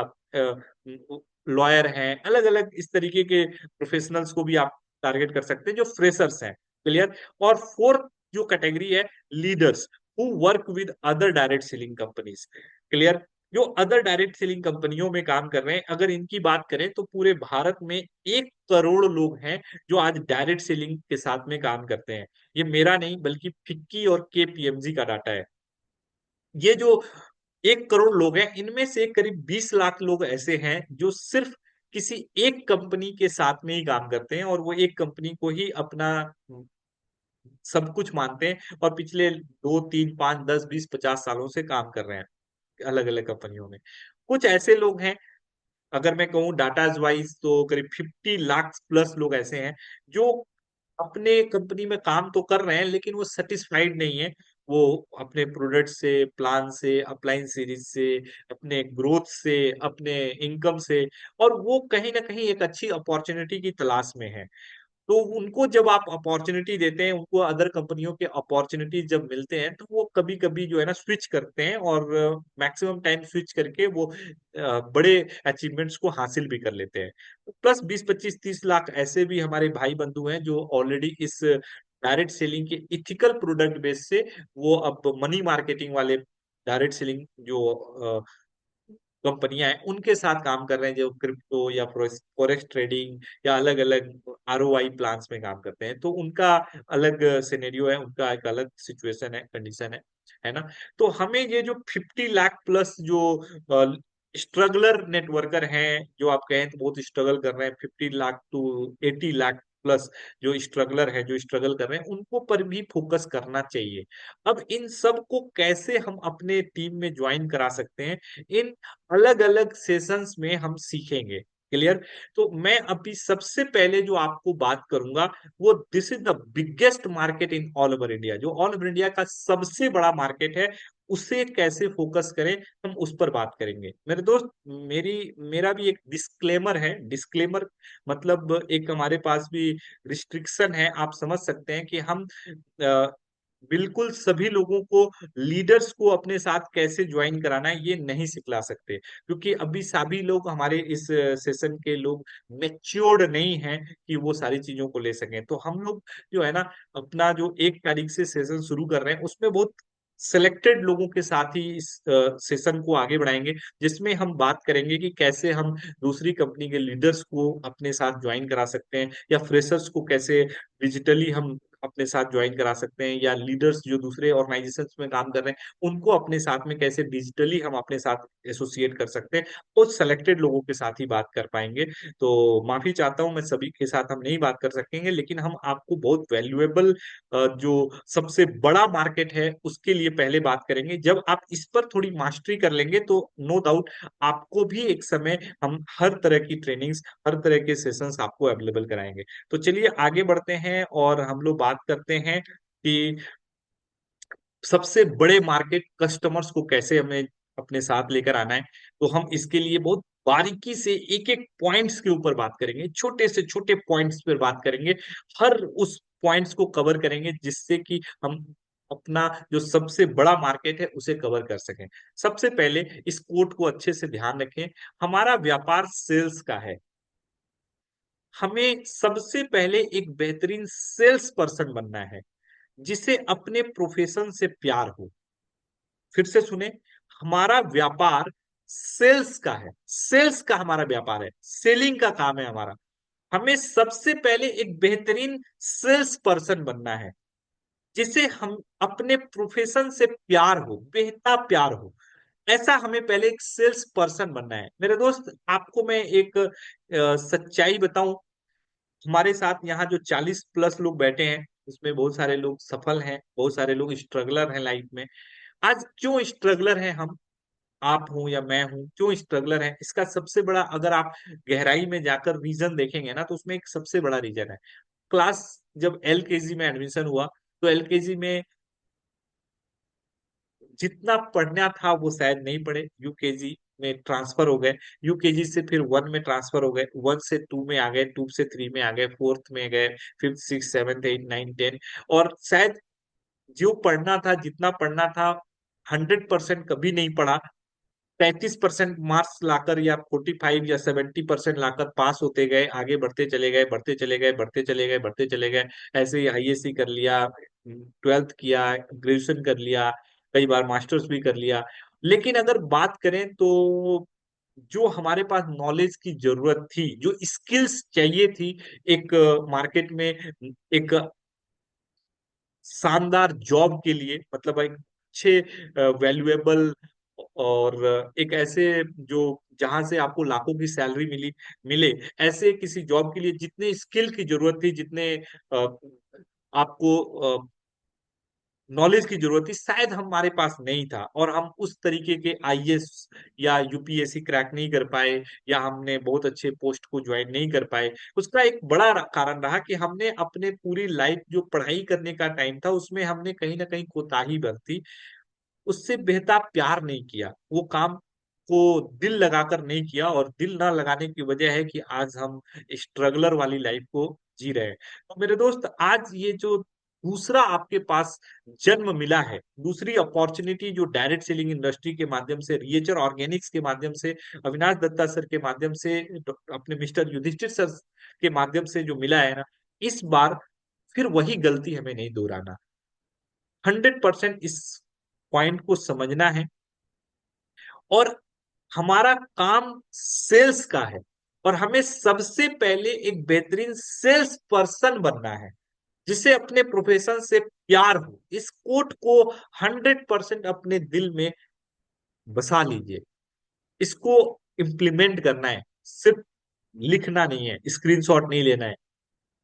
लॉयर हैं। अलग अलग इस तरीके के प्रोफेशनल्स को भी आप टारगेट कर सकते हैं जो फ्रेशर्स हैं। क्लियर। और फोर्थ जो कैटेगरी है, leaders who work with other direct selling companies. Clear. जो अदर डायरेक्ट सेलिंग कंपनियों में काम कर रहे हैं, अगर इनकी बात करें तो पूरे भारत में 1 करोड़ लोग हैं जो आज डायरेक्ट सेलिंग के साथ में काम करते हैं। ये मेरा नहीं बल्कि फिक्की और केपीएमजी का डाटा है। ये जो 1 करोड़ लोग हैं, इनमें से करीब 20 लाख लोग ऐसे हैं जो सिर्फ किसी एक कंपनी के साथ में ही काम करते हैं और वो एक कंपनी को ही अपना सब कुछ मानते हैं और पिछले 2 3 5 10 20 50 सालों से काम कर रहे हैं अलग अलग कंपनियों में। कुछ ऐसे लोग हैं, अगर मैं कहूँ डाटा वाइज तो करीब 50 लाख प्लस लोग ऐसे हैं जो अपने कंपनी में काम तो कर रहे हैं लेकिन वो सेटिस्फाइड नहीं है। वो अपने प्रोडक्ट से, प्लान से, अपलाइन सीरीज से, अपने ग्रोथ से, अपने इनकम से, और वो कहीं ना कहीं एक अच्छी अपॉर्चुनिटी की तलाश में है। तो उनको जब आप अपॉर्चुनिटी देते हैं, उनको अदर कंपनियों के अपॉर्चुनिटी जब मिलते हैं, तो वो कभी कभी जो है ना स्विच करते हैं और मैक्सिमम टाइम स्विच करके वो बड़े अचीवमेंट्स को हासिल भी कर लेते हैं। प्लस 20 25 30 लाख ऐसे भी हमारे भाई बंधु हैं जो ऑलरेडी इस डायरेक्ट सेलिंग के इथिकल प्रोडक्ट बेस से वो अब मनी मार्केटिंग वाले डायरेक्ट सेलिंग जो कंपनियां हैं उनके साथ काम कर रहे हैं, जो क्रिप्टो या फॉरेक्स ट्रेडिंग या अलग अलग आरओआई प्लान्स में काम करते हैं। तो उनका अलग सिनेरियो है, उनका एक अलग सिचुएशन है, कंडीशन है ना। तो हमें ये जो 50 लाख प्लस जो स्ट्रगलर नेटवर्कर हैं, जो आप कहें तो बहुत स्ट्रगल कर रहे हैं, 50 लाख टू 80 लाख प्लस जो स्ट्रगलर है, जो स्ट्रगल कर रहे हैं, उनको पर भी फोकस करना चाहिए। अब इन सब को कैसे हम अपने टीम में ज्वाइन करा सकते हैं, इन अलग अलग सेशंस में हम सीखेंगे। क्लियर। तो मैं अभी सबसे पहले जो आपको बात करूंगा वो, this is the biggest market in all over India, जो ऑल ओवर इंडिया का सबसे बड़ा मार्केट है, उसे कैसे फोकस करें, हम उस पर बात करेंगे। मेरे दोस्त, मेरी मेरा भी एक डिस्क्लेमर है। डिस्क्लेमर मतलब एक हमारे पास भी रिस्ट्रिक्शन है, आप समझ सकते हैं कि हम बिल्कुल सभी लोगों को, लीडर्स को अपने साथ कैसे ज्वाइन कराना है ये नहीं सिखला सकते, क्योंकि अभी सभी लोग हमारे इस सेशन के लोग मेच्योर्ड नहीं हैं कि वो सारी चीजों को ले सकें। तो हम लोग जो है ना, अपना जो 1 तारीख से सेशन शुरू कर रहे हैं उसमें बहुत सिलेक्टेड लोगों के साथ ही इस सेशन को आगे बढ़ाएंगे, जिसमें हम बात करेंगे कि कैसे हम दूसरी कंपनी के लीडर्स को अपने साथ ज्वाइन करा सकते हैं, या फ्रेशर्स को कैसे डिजिटली हम अपने साथ ज्वाइन करा सकते हैं, या लीडर्स जो दूसरे ऑर्गेनाइजेशंस में काम कर रहे हैं उनको अपने साथ में कैसे डिजिटली हम अपने साथ एसोसिएट कर सकते हैं। तो सेलेक्टेड लोगों के साथ ही बात कर पाएंगे। तो माफी चाहता हूं, मैं सभी के साथ हम नहीं बात कर सकेंगे, लेकिन हम आपको बहुत वैल्यूएबल जो सबसे बड़ा मार्केट है उसके लिए पहले बात करेंगे। जब आप इस पर थोड़ी मास्टरी कर लेंगे तो नो डाउट आपको भी एक समय हम हर तरह की ट्रेनिंग्स, हर तरह के सेशंस आपको अवेलेबल कराएंगे। तो चलिए आगे बढ़ते हैं और हम लोग बात करते हैं कि सबसे बड़े मार्केट कस्टमर्स को कैसे हमें अपने साथ लेकर आना है। तो हम इसके लिए बहुत बारीकी से एक एक पॉइंट्स के ऊपर बात करेंगे, छोटे से छोटे पॉइंट्स पर बात करेंगे, हर उस पॉइंट्स को कवर करेंगे जिससे कि हम अपना जो सबसे बड़ा मार्केट है उसे कवर कर सकें। सबसे पहले इस कोट को अच्छे से ध्यान रखें, हमारा व्यापार सेल्स का है। हमें सबसे पहले एक बेहतरीन सेल्स पर्सन बनना है। जिसे अपने प्रोफेशन से प्यार हो। फिर से सुने, हमारा व्यापार सेल्स का है, सेल्स का हमारा व्यापार है, सेलिंग का काम है हमारा। हमें सबसे पहले एक बेहतरीन सेल्स पर्सन बनना है, जिसे हम अपने प्रोफेशन से प्यार हो, बेहता प्यार हो। ऐसा हमें पहले एक सेल्स पर्सन बनना है। मेरे दोस्त, आपको मैं एक सच्चाई बताऊं। हमारे साथ यहाँ जो 40+ लोग बैठे हैं, उसमें बहुत सारे लोग सफल हैं, बहुत सारे लोग स्ट्रगलर हैं लाइफ में। आज क्यों स्ट्रगलर हैं हम, आप हूं या मैं हूं, क्यों स्ट्रगलर है, इसका सबसे बड़ा, अगर आप गहराई में जाकर रीजन देखेंगे ना, तो उसमें एक सबसे बड़ा रीजन है। क्लास, जब एलकेजी में एडमिशन हुआ, तो एलकेजी में जितना पढ़ना था वो शायद नहीं पढ़े, यूकेजी में ट्रांसफर हो गए, यूकेजी से फिर वन में ट्रांसफर हो गए, वन से टू में आ गए, टू से थ्री में आ गए, फोर्थ में गए, fifth six seventh eight nine ten. और शायद जो पढ़ना था, जितना पढ़ना था, 100% कभी नहीं पढ़ा। 35% मार्क्स लाकर या 45 या 70% लाकर पास होते गए, आगे बढ़ते चले गए, बढ़ते चले गए, बढ़ते चले गए, बढ़ते चले गए। ऐसे ही आईएससी कर लिया, ट्वेल्थ किया, ग्रेजुएशन कर लिया, कई बार मास्टर्स भी कर लिया। लेकिन अगर बात करें तो जो हमारे पास नॉलेज की जरूरत थी, जो स्किल्स चाहिए थी एक मार्केट में, एक शानदार जॉब के लिए, मतलब एक अच्छे वैल्यूएबल और एक ऐसे जो, जहां से आपको लाखों की सैलरी मिले, ऐसे किसी जॉब के लिए जितने स्किल की जरूरत थी, जितने आपको नॉलेज की जरूरत थी, शायद हमारे पास नहीं था, और हम उस तरीके के आईएएस या यूपीएससी क्रैक नहीं कर पाए, या हमने बहुत अच्छे पोस्ट को ज्वाइन नहीं कर पाए। उसका एक बड़ा कारण रहा कि हमने अपने पूरी लाइफ जो पढ़ाई करने का टाइम था, उसमें हमने कहीं ना कहीं कोताही बरती, उससे बेहतर प्यार नहीं किया, वो काम को दिल लगाकर नहीं किया, और दिल ना लगाने की वजह है कि आज हम स्ट्रगलर वाली लाइफ को जी रहे हैं। तो मेरे दोस्त, आज ये जो दूसरा आपके पास जन्म मिला है, दूसरी अपॉर्चुनिटी जो डायरेक्ट सेलिंग इंडस्ट्री के माध्यम से, रिएचर ऑर्गेनिक्स के माध्यम से, अविनाश दत्ता सर के माध्यम से, अपने मिस्टर युधिष्ठिर सर के माध्यम से जो मिला है ना, इस बार फिर वही गलती हमें नहीं दोहराना। 100% इस पॉइंट को समझना है, और हमारा काम सेल्स का है, और हमें सबसे पहले एक बेहतरीन सेल्स पर्सन बनना है, जिसे अपने प्रोफेशन से प्यार हो। इस कोट को 100% अपने दिल में बसा लीजिए। इसको इम्प्लीमेंट करना है, सिर्फ लिखना नहीं है, स्क्रीनशॉट नहीं लेना है,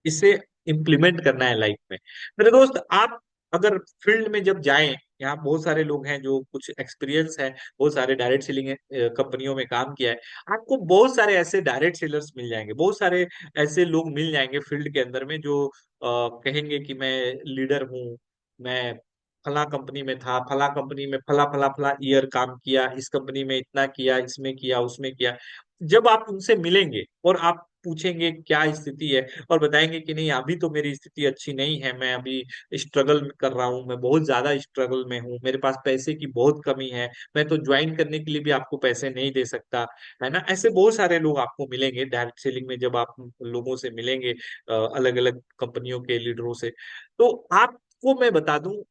इसे इम्प्लीमेंट करना है लाइफ में। मेरे दोस्त, आप अगर फील्ड में जब जाएं, यहाँ बहुत सारे लोग हैं जो कुछ एक्सपीरियंस है, बहुत सारे डायरेक्ट सेलिंग कंपनियों में काम किया है, आपको बहुत सारे ऐसे डायरेक्ट सेलर्स मिल जाएंगे, बहुत सारे ऐसे लोग मिल जाएंगे फील्ड के अंदर में, जो कहेंगे कि मैं लीडर हूँ, मैं फला कंपनी में था, फला कंपनी में फला फला फला ईयर काम किया, इस कंपनी में इतना किया, इसमें किया, उसमें किया। जब आप उनसे मिलेंगे और आप पूछेंगे क्या स्थिति है, और बताएंगे कि नहीं, अभी तो मेरी स्थिति अच्छी नहीं है, मैं अभी स्ट्रगल कर रहा हूँ, मैं बहुत ज्यादा स्ट्रगल में हूँ, मेरे पास पैसे की बहुत कमी है, मैं तो ज्वाइन करने के लिए भी आपको पैसे नहीं दे सकता, है ना। ऐसे बहुत सारे लोग आपको मिलेंगे डायरेक्ट सेलिंग में, जब आप लोगों से मिलेंगे, अलग अलग कंपनियों के लीडरों से। तो आपको मैं बता दूं,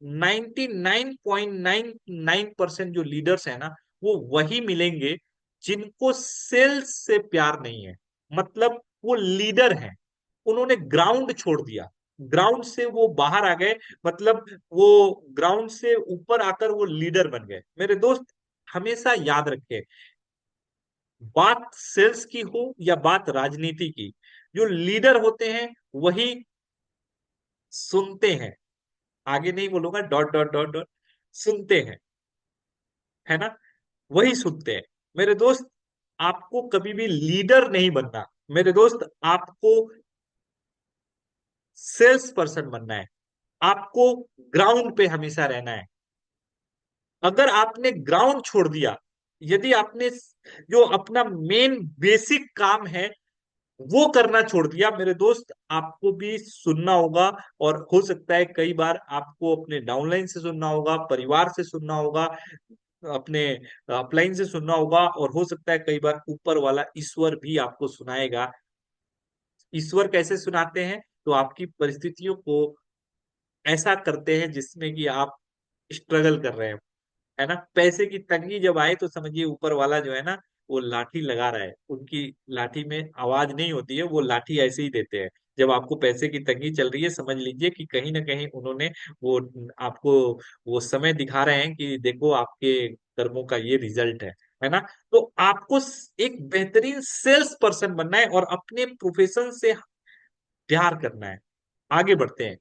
99.99% जो लीडर्स है ना, वो वही मिलेंगे जिनको सेल्स से प्यार नहीं है। मतलब वो लीडर हैं, उन्होंने ग्राउंड छोड़ दिया, ग्राउंड से वो बाहर आ गए, मतलब वो ग्राउंड से ऊपर आकर वो लीडर बन गए। मेरे दोस्त, हमेशा याद रखें, बात सेल्स की हो या बात राजनीति की, जो लीडर होते हैं वही सुनते हैं, आगे नहीं बोलूंगा, डॉट डॉट डॉट डॉट, सुनते हैं, है ना, वही सुनते हैं। मेरे दोस्त, आपको कभी भी लीडर नहीं बनना, मेरे दोस्त, आपको सेल्स पर्सन बनना है, आपको ग्राउंड पे हमेशा रहना है। अगर आपने ग्राउंड छोड़ दिया, यदि आपने जो अपना मेन बेसिक काम है वो करना छोड़ दिया, मेरे दोस्त, आपको भी सुनना होगा। और हो सकता है कई बार आपको अपने डाउनलाइन से सुनना होगा, परिवार से सुनना होगा, अपने अपलाइन से सुनना होगा, और हो सकता है कई बार ऊपर वाला ईश्वर भी आपको सुनाएगा। ईश्वर कैसे सुनाते हैं, तो आपकी परिस्थितियों को ऐसा करते हैं जिसमें कि आप स्ट्रगल कर रहे हैं, है ना। पैसे की तंगी जब आए तो समझिए ऊपर वाला जो है ना, वो लाठी लगा रहा है, उनकी लाठी में आवाज नहीं होती है, वो लाठी ऐसे ही देते हैं। जब आपको पैसे की तंगी चल रही है, समझ लीजिए कि कहीं ना कहीं उन्होंने वो आपको वो समय दिखा रहे हैं कि देखो आपके कर्मों का ये रिजल्ट है ना। तो आपको एक बेहतरीन सेल्स पर्सन बनना है और अपने प्रोफेशन से प्यार करना है। आगे बढ़ते हैं।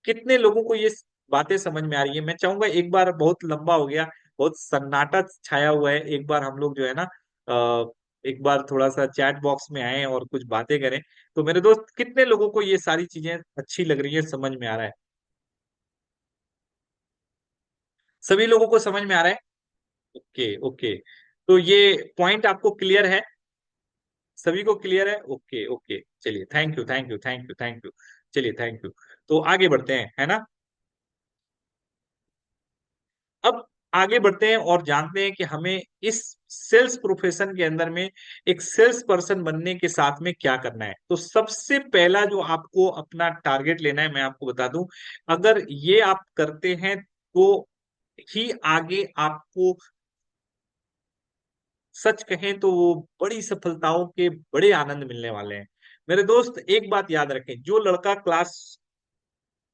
कितने लोगों को ये बातें समझ में आ रही है? मैं चाहूंगा एक बार, बहुत लंबा हो गया, बहुत सन्नाटा छाया हुआ है, एक बार हम लोग जो है ना एक बार थोड़ा सा चैट बॉक्स में आए और कुछ बातें करें। तो मेरे दोस्त, कितने लोगों को ये सारी चीजें अच्छी लग रही है, समझ में आ रहा है? सभी लोगों को समझ में आ रहा है? Okay okay. तो ये पॉइंट आपको क्लियर है? सभी को क्लियर है? ओके ओके, चलिए, thank you thank you thank you thank you. चलिए, थैंक यू। तो आगे बढ़ते हैं, है ना। अब आगे बढ़ते हैं और जानते हैं कि हमें इस सेल्स प्रोफेशन के अंदर में एक सेल्स पर्सन बनने के साथ में क्या करना है। तो सबसे पहला जो आपको अपना टारगेट लेना है, मैं आपको बता दूं, अगर ये आप करते हैं तो ही आगे आपको, सच कहें तो, वो बड़ी सफलताओं के बड़े आनंद मिलने वाले हैं। मेरे दोस्त, एक बात याद रखें, जो लड़का क्लास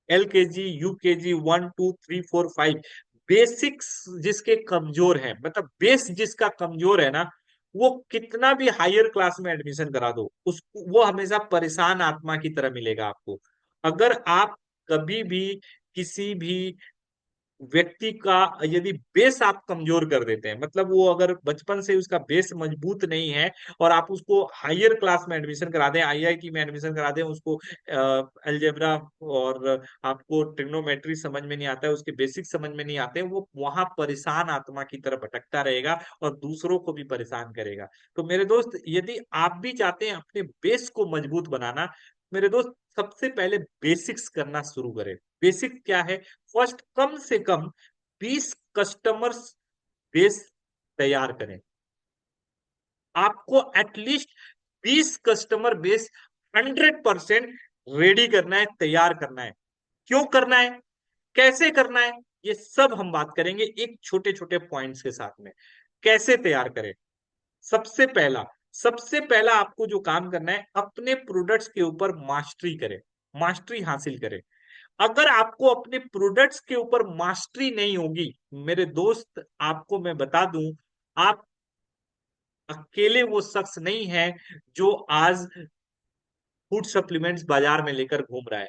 LKG, UKG 1 2 3 4 5 बेसिक्स जिसके कमजोर है, मतलब बेस जिसका कमजोर है ना, वो कितना भी हायर क्लास में एडमिशन करा दो, उस वो हमेशा परेशान आत्मा की तरह मिलेगा आपको। अगर आप कभी भी किसी भी व्यक्ति का यदि बेस आप कमजोर कर देते हैं, मतलब वो अगर बचपन से उसका बेस मजबूत नहीं है, और आप उसको हायर क्लास में एडमिशन करा दें, IIT में एडमिशन करा दें, उसको अलजेब्रा और आपको ट्रिग्नोमेट्री समझ में नहीं आता है, उसके बेसिक समझ में नहीं आते, वो वहां परेशान आत्मा की तरह भटकता रहेगा और दूसरों को भी परेशान करेगा। तो मेरे दोस्त, यदि आप भी चाहते हैं अपने बेस को मजबूत बनाना, मेरे दोस्त, सबसे पहले बेसिक्स करना शुरू करें। बेसिक क्या है? फर्स्ट, कम से कम 20 कस्टमर्स बेस तैयार करें। आपको एटलीस्ट 20 कस्टमर बेस 100% रेडी करना है, तैयार करना है। क्यों करना है, कैसे करना है, ये सब हम बात करेंगे एक छोटे छोटे पॉइंट्स के साथ में। कैसे तैयार करें? सबसे पहला सबसे पहला आपको जो काम करना है, अपने प्रोडक्ट्स के ऊपर मास्टरी करें, मास्टरी हासिल करें। अगर आपको अपने प्रोडक्ट्स के ऊपर मास्टरी नहीं होगी, मेरे दोस्त, आपको मैं बता दूं, आप अकेले वो शख्स नहीं है जो आज फूड सप्लीमेंट्स बाजार में लेकर घूम रहा है।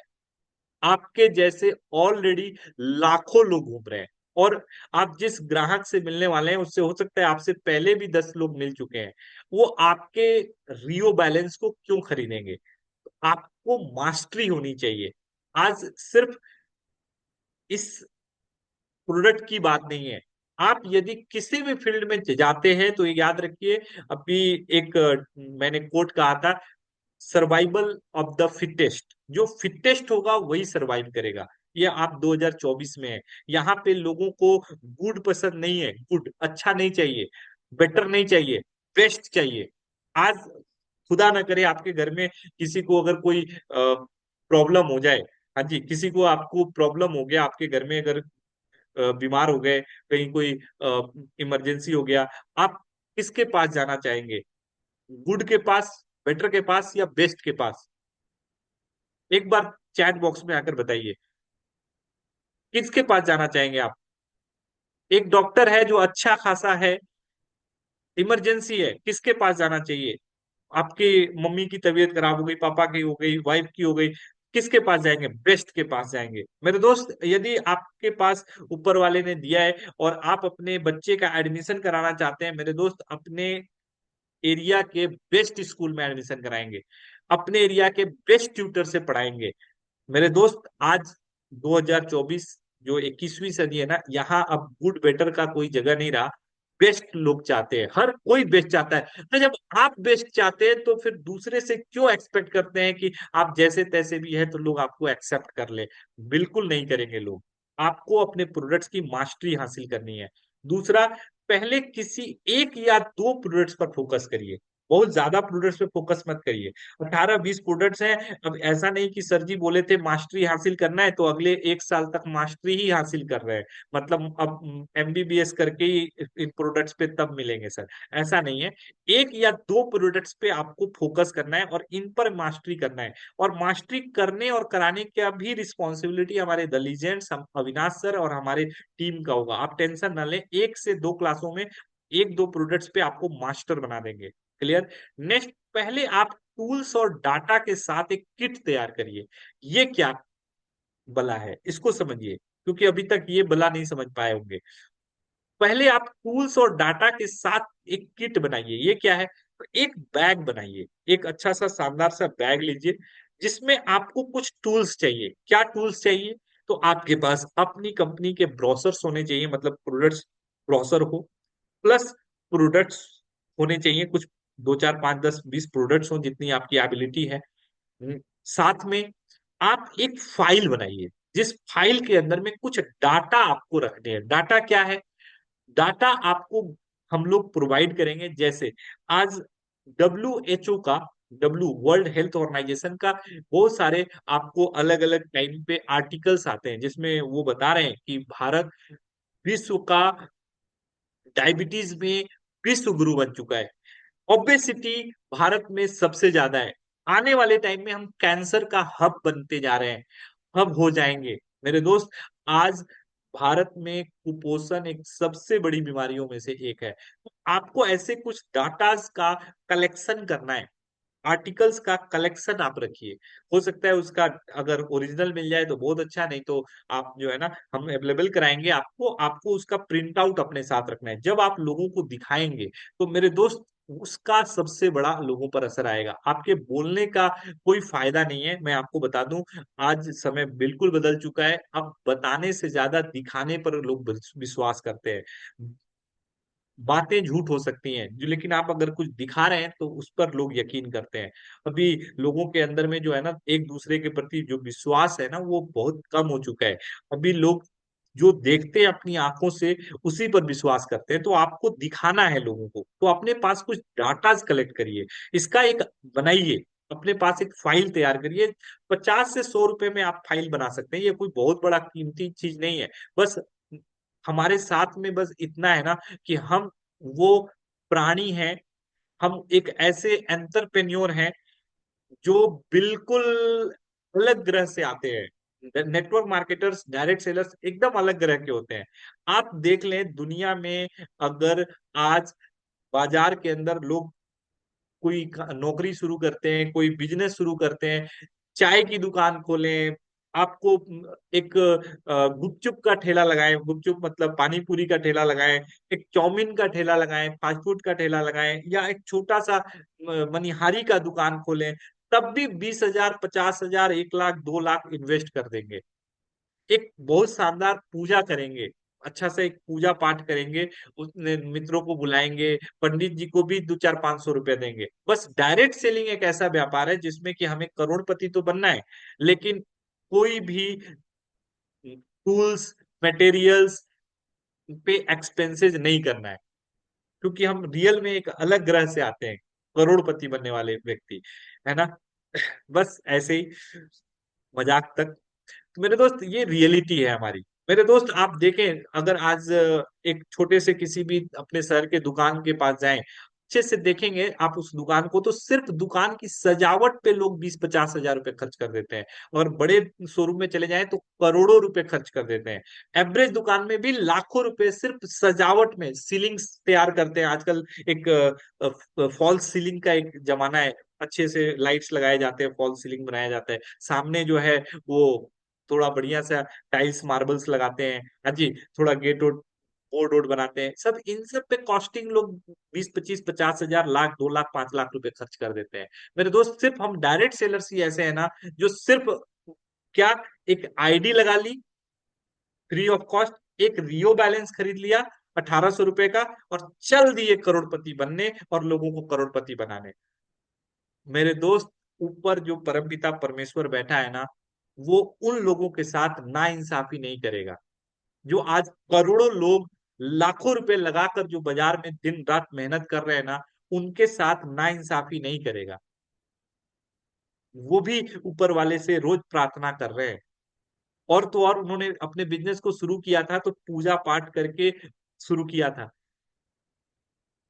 आपके जैसे ऑलरेडी लाखों लोग घूम रहे हैं। और आप जिस ग्राहक से मिलने वाले हैं, उससे हो सकता है आपसे पहले भी 10 लोग मिल चुके हैं। वो आपके रियो बैलेंस को क्यों खरीदेंगे? आपको मास्टरी होनी चाहिए। आज सिर्फ इस प्रोडक्ट की बात नहीं है, आप यदि किसी भी फील्ड में जाते हैं तो ये याद रखिए। अभी एक मैंने कोट कहा था, सर्वाइवल ऑफ द फिटेस्ट। जो फिटेस्ट होगा वही सर्वाइव करेगा। ये आप 2024 में है। यहाँ पे लोगों को गुड पसंद नहीं है, गुड अच्छा नहीं चाहिए, बेटर नहीं चाहिए, बेस्ट चाहिए। आज खुदा ना करे आपके घर में किसी को अगर कोई प्रॉब्लम हो जाए, हाँ जी, किसी को, आपको प्रॉब्लम हो गया आपके घर में, अगर बीमार हो गए, कहीं कोई इमरजेंसी हो गया, आप किसके पास जाना चाहेंगे? गुड के पास, बेटर के पास, या बेस्ट के पास? एक बार चैट बॉक्स में आकर बताइए, किसके पास जाना चाहेंगे आप? एक डॉक्टर है जो अच्छा खासा है, इमरजेंसी है, किसके पास जाना चाहिए? आपकी मम्मी की तबीयत खराब हो गई, पापा की हो गई, वाइफ की हो गई, किसके पास जाएंगे? बेस्ट के पास जाएंगे। मेरे दोस्त, यदि आपके पास ऊपर वाले ने दिया है और आप अपने बच्चे का एडमिशन कराना चाहते हैं, मेरे दोस्त, अपने एरिया के बेस्ट स्कूल में एडमिशन कराएंगे, अपने एरिया के बेस्ट ट्यूटर से पढ़ाएंगे। मेरे दोस्त, आज 2024, जो 21वीं सदी है ना, यहाँ अब गुड बेटर का कोई जगह नहीं रहा। बेस्ट लोग चाहते हैं, हर कोई बेस्ट चाहता है। तो जब आप बेस्ट चाहते हैं तो फिर दूसरे से क्यों एक्सपेक्ट करते हैं कि आप जैसे तैसे भी है तो लोग आपको एक्सेप्ट कर ले? बिल्कुल नहीं करेंगे लोग। आपको अपने प्रोडक्ट्स की मास्टरी हासिल करनी है। दूसरा, पहले किसी एक या दो प्रोडक्ट्स पर फोकस करिए। बहुत ज्यादा प्रोडक्ट्स पे फोकस मत करिए। 18-20 प्रोडक्ट्स हैं। अब ऐसा नहीं कि सर जी बोले थे मास्टरी हासिल करना है तो अगले 1 साल तक मास्टरी ही हासिल कर रहे हैं, मतलब अब एमबीबीएस करके ही इन प्रोडक्ट्स पे तब मिलेंगे सर। ऐसा नहीं है। 1 या 2 प्रोडक्ट्स पे आपको फोकस करना है और इन पर मास्टरी करना है। और मास्टरी करने और कराने का भी रिस्पॉन्सिबिलिटी हमारे द लीजेंड्स, हम अविनाश सर और हमारे टीम का होगा। आप टेंशन ना लें, 1 से 2 क्लासों में 1-2 प्रोडक्ट्स पे आपको मास्टर बना देंगे। क्लियर। नेक्स्ट, पहले आप टूल्स और डाटा के साथ एक किट तैयार करिए। ये क्या बला है इसको समझिए, क्योंकि अभी तक ये बला नहीं समझ पाए होंगे। पहले आप टूल्स और डाटा के साथ एक किट बनाइए। ये क्या है? तो एक बैग बनाइए, एक अच्छा सा शानदार सा बैग लीजिए, जिसमें आपको कुछ टूल्स चाहिए। क्या टूल्स चाहिए? तो आपके पास अपनी कंपनी के ब्रोशर्स होने चाहिए, मतलब प्रोडक्ट्स ब्रोशर हो, प्लस प्रोडक्ट्स होने चाहिए कुछ, 2 4 5 10 20 प्रोडक्ट्स हो जितनी आपकी एबिलिटी है। साथ में आप एक फाइल बनाइए, जिस फाइल के अंदर में कुछ डाटा आपको रखने हैं। डाटा क्या है? डाटा आपको हम लोग प्रोवाइड करेंगे। जैसे आज WHO का, वर्ल्ड हेल्थ ऑर्गेनाइजेशन का बहुत सारे आपको अलग अलग टाइम पे आर्टिकल्स आते हैं, जिसमें वो बता रहे हैं कि भारत विश्व का डायबिटीज में विश्व गुरु बन चुका है। ओबेसिटी भारत में सबसे ज्यादा है। आने वाले टाइम में हम कैंसर का हब बनते जा रहे हैं, हब हो जाएंगे। मेरे दोस्त, आज भारत में कुपोषण एक सबसे बड़ी बीमारियों में से एक है। तो आपको ऐसे कुछ डाटाज का कलेक्शन करना है, आर्टिकल्स का कलेक्शन आप रखिए। हो सकता है उसका अगर ओरिजिनल मिल जाए तो बहुत अच्छा, नहीं तो आप जो है ना, हम अवेलेबल कराएंगे आपको। आपको उसका प्रिंट आउट अपने साथ रखना है। जब आप लोगों को दिखाएंगे तो मेरे दोस्त, उसका सबसे बड़ा लोगों पर असर आएगा। आपके बोलने का कोई फायदा नहीं है, मैं आपको बता दूं। आज समय बिल्कुल बदल चुका है। अब बताने से ज्यादा दिखाने पर लोग विश्वास करते हैं। बातें झूठ हो सकती हैं जो, लेकिन आप अगर कुछ दिखा रहे हैं तो उस पर लोग यकीन करते हैं। अभी लोगों के अंदर में जो है ना, एक दूसरे के प्रति जो विश्वास है ना, वो बहुत कम हो चुका है। अभी लोग जो देखते हैं अपनी आंखों से, उसी पर विश्वास करते हैं। तो आपको दिखाना है लोगों को, तो अपने पास कुछ डाटा कलेक्ट करिए, इसका एक बनाइए, अपने पास एक फाइल तैयार करिए। 50 से 100 रुपए में आप फाइल बना सकते हैं, ये कोई बहुत बड़ा कीमती चीज नहीं है। बस हमारे साथ में बस इतना है ना, कि हम वो प्राणी हैं, हम एक ऐसे एंटरप्रेन्योर हैं जो बिल्कुल अलग ग्रह से आते हैं। नेटवर्क मार्केटर्स, डायरेक्ट सेलर्स एकदम अलग ग्रह के होते हैं। आप देख लें दुनिया में, अगर आज बाजार के अंदर लोग कोई नौकरी शुरू करते हैं, कोई बिजनेस शुरू करते हैं, चाय की दुकान खोलें, आपको एक गुपचुप का ठेला लगाएं, गुपचुप मतलब पानी पूरी का ठेला लगाएं, एक चाउमीन का ठेला लगाएं, फास्ट फूड का ठेला लगाएं, या एक छोटा सा मनिहारी का दुकान खोलें, तब भी 20,000, 50,000, 1 लाख, 2 लाख इन्वेस्ट कर देंगे। एक बहुत शानदार पूजा करेंगे, अच्छा से एक पूजा पाठ करेंगे, उसने मित्रों को बुलाएंगे, पंडित जी को भी 2 4 500 रुपए देंगे। बस डायरेक्ट सेलिंग एक ऐसा व्यापार है जिसमें कि हमें करोड़पति तो बनना है, लेकिन कोई भी टूल्स, मटेरियल्स पे एक्सपेंसेस नहीं करना है, क्योंकि हम रियल में एक अलग ग्रह से आते हैं, करोड़पति बनने वाले व्यक्ति, है ना। बस ऐसे ही, मजाक तक। तो मेरे दोस्त, ये रियलिटी है हमारी। मेरे दोस्त, आप देखें, अगर आज एक छोटे से किसी भी अपने शहर के दुकान के पास जाएं, अच्छे से देखेंगे आप उस दुकान को, तो सिर्फ दुकान की सजावट पे लोग 20-50 हजार रुपए खर्च कर देते हैं। और बड़े शोरूम में चले जाएं तो करोड़ों रुपए खर्च कर देते हैं। एवरेज दुकान में भी लाखों रुपए सिर्फ सजावट में, सीलिंग्स तैयार करते हैं आजकल। एक फॉल्स सीलिंग का एक जमाना है, अच्छे से लाइट्स लगाए जाते हैं, फॉल्स सीलिंग बनाया जाता है। सामने जो है वो थोड़ा बढ़िया सा टाइल्स मार्बल्स लगाते हैं, हाँ जी, थोड़ा गेट वोट, बोर्ड वोर्ड बनाते हैं। सब इन सब पे कॉस्टिंग लोग 20-25-50 हजार, लाख, 2 लाख, 5 लाख रुपए खर्च कर देते हैं। मेरे दोस्त, सिर्फ हम डायरेक्ट सेलर्स ही ऐसे है ना, जो सिर्फ क्या, एक आईडी लगा ली फ्री ऑफ कॉस्ट, एक रियो बैलेंस खरीद लिया 1800 रुपए का, और चल दिए करोड़पति बनने और लोगों को करोड़पति बनाने। मेरे दोस्त, ऊपर जो परमपिता परमेश्वर बैठा है ना, वो उन लोगों के साथ नाइंसाफी नहीं करेगा जो आज करोड़ों लोग लाखों रुपए लगाकर जो बाजार में दिन रात मेहनत कर रहे हैं ना, उनके साथ नाइंसाफी नहीं करेगा। वो भी ऊपर वाले से रोज प्रार्थना कर रहे हैं। और तो और उन्होंने अपने बिजनेस को शुरू किया था तो पूजा पाठ करके शुरू किया था।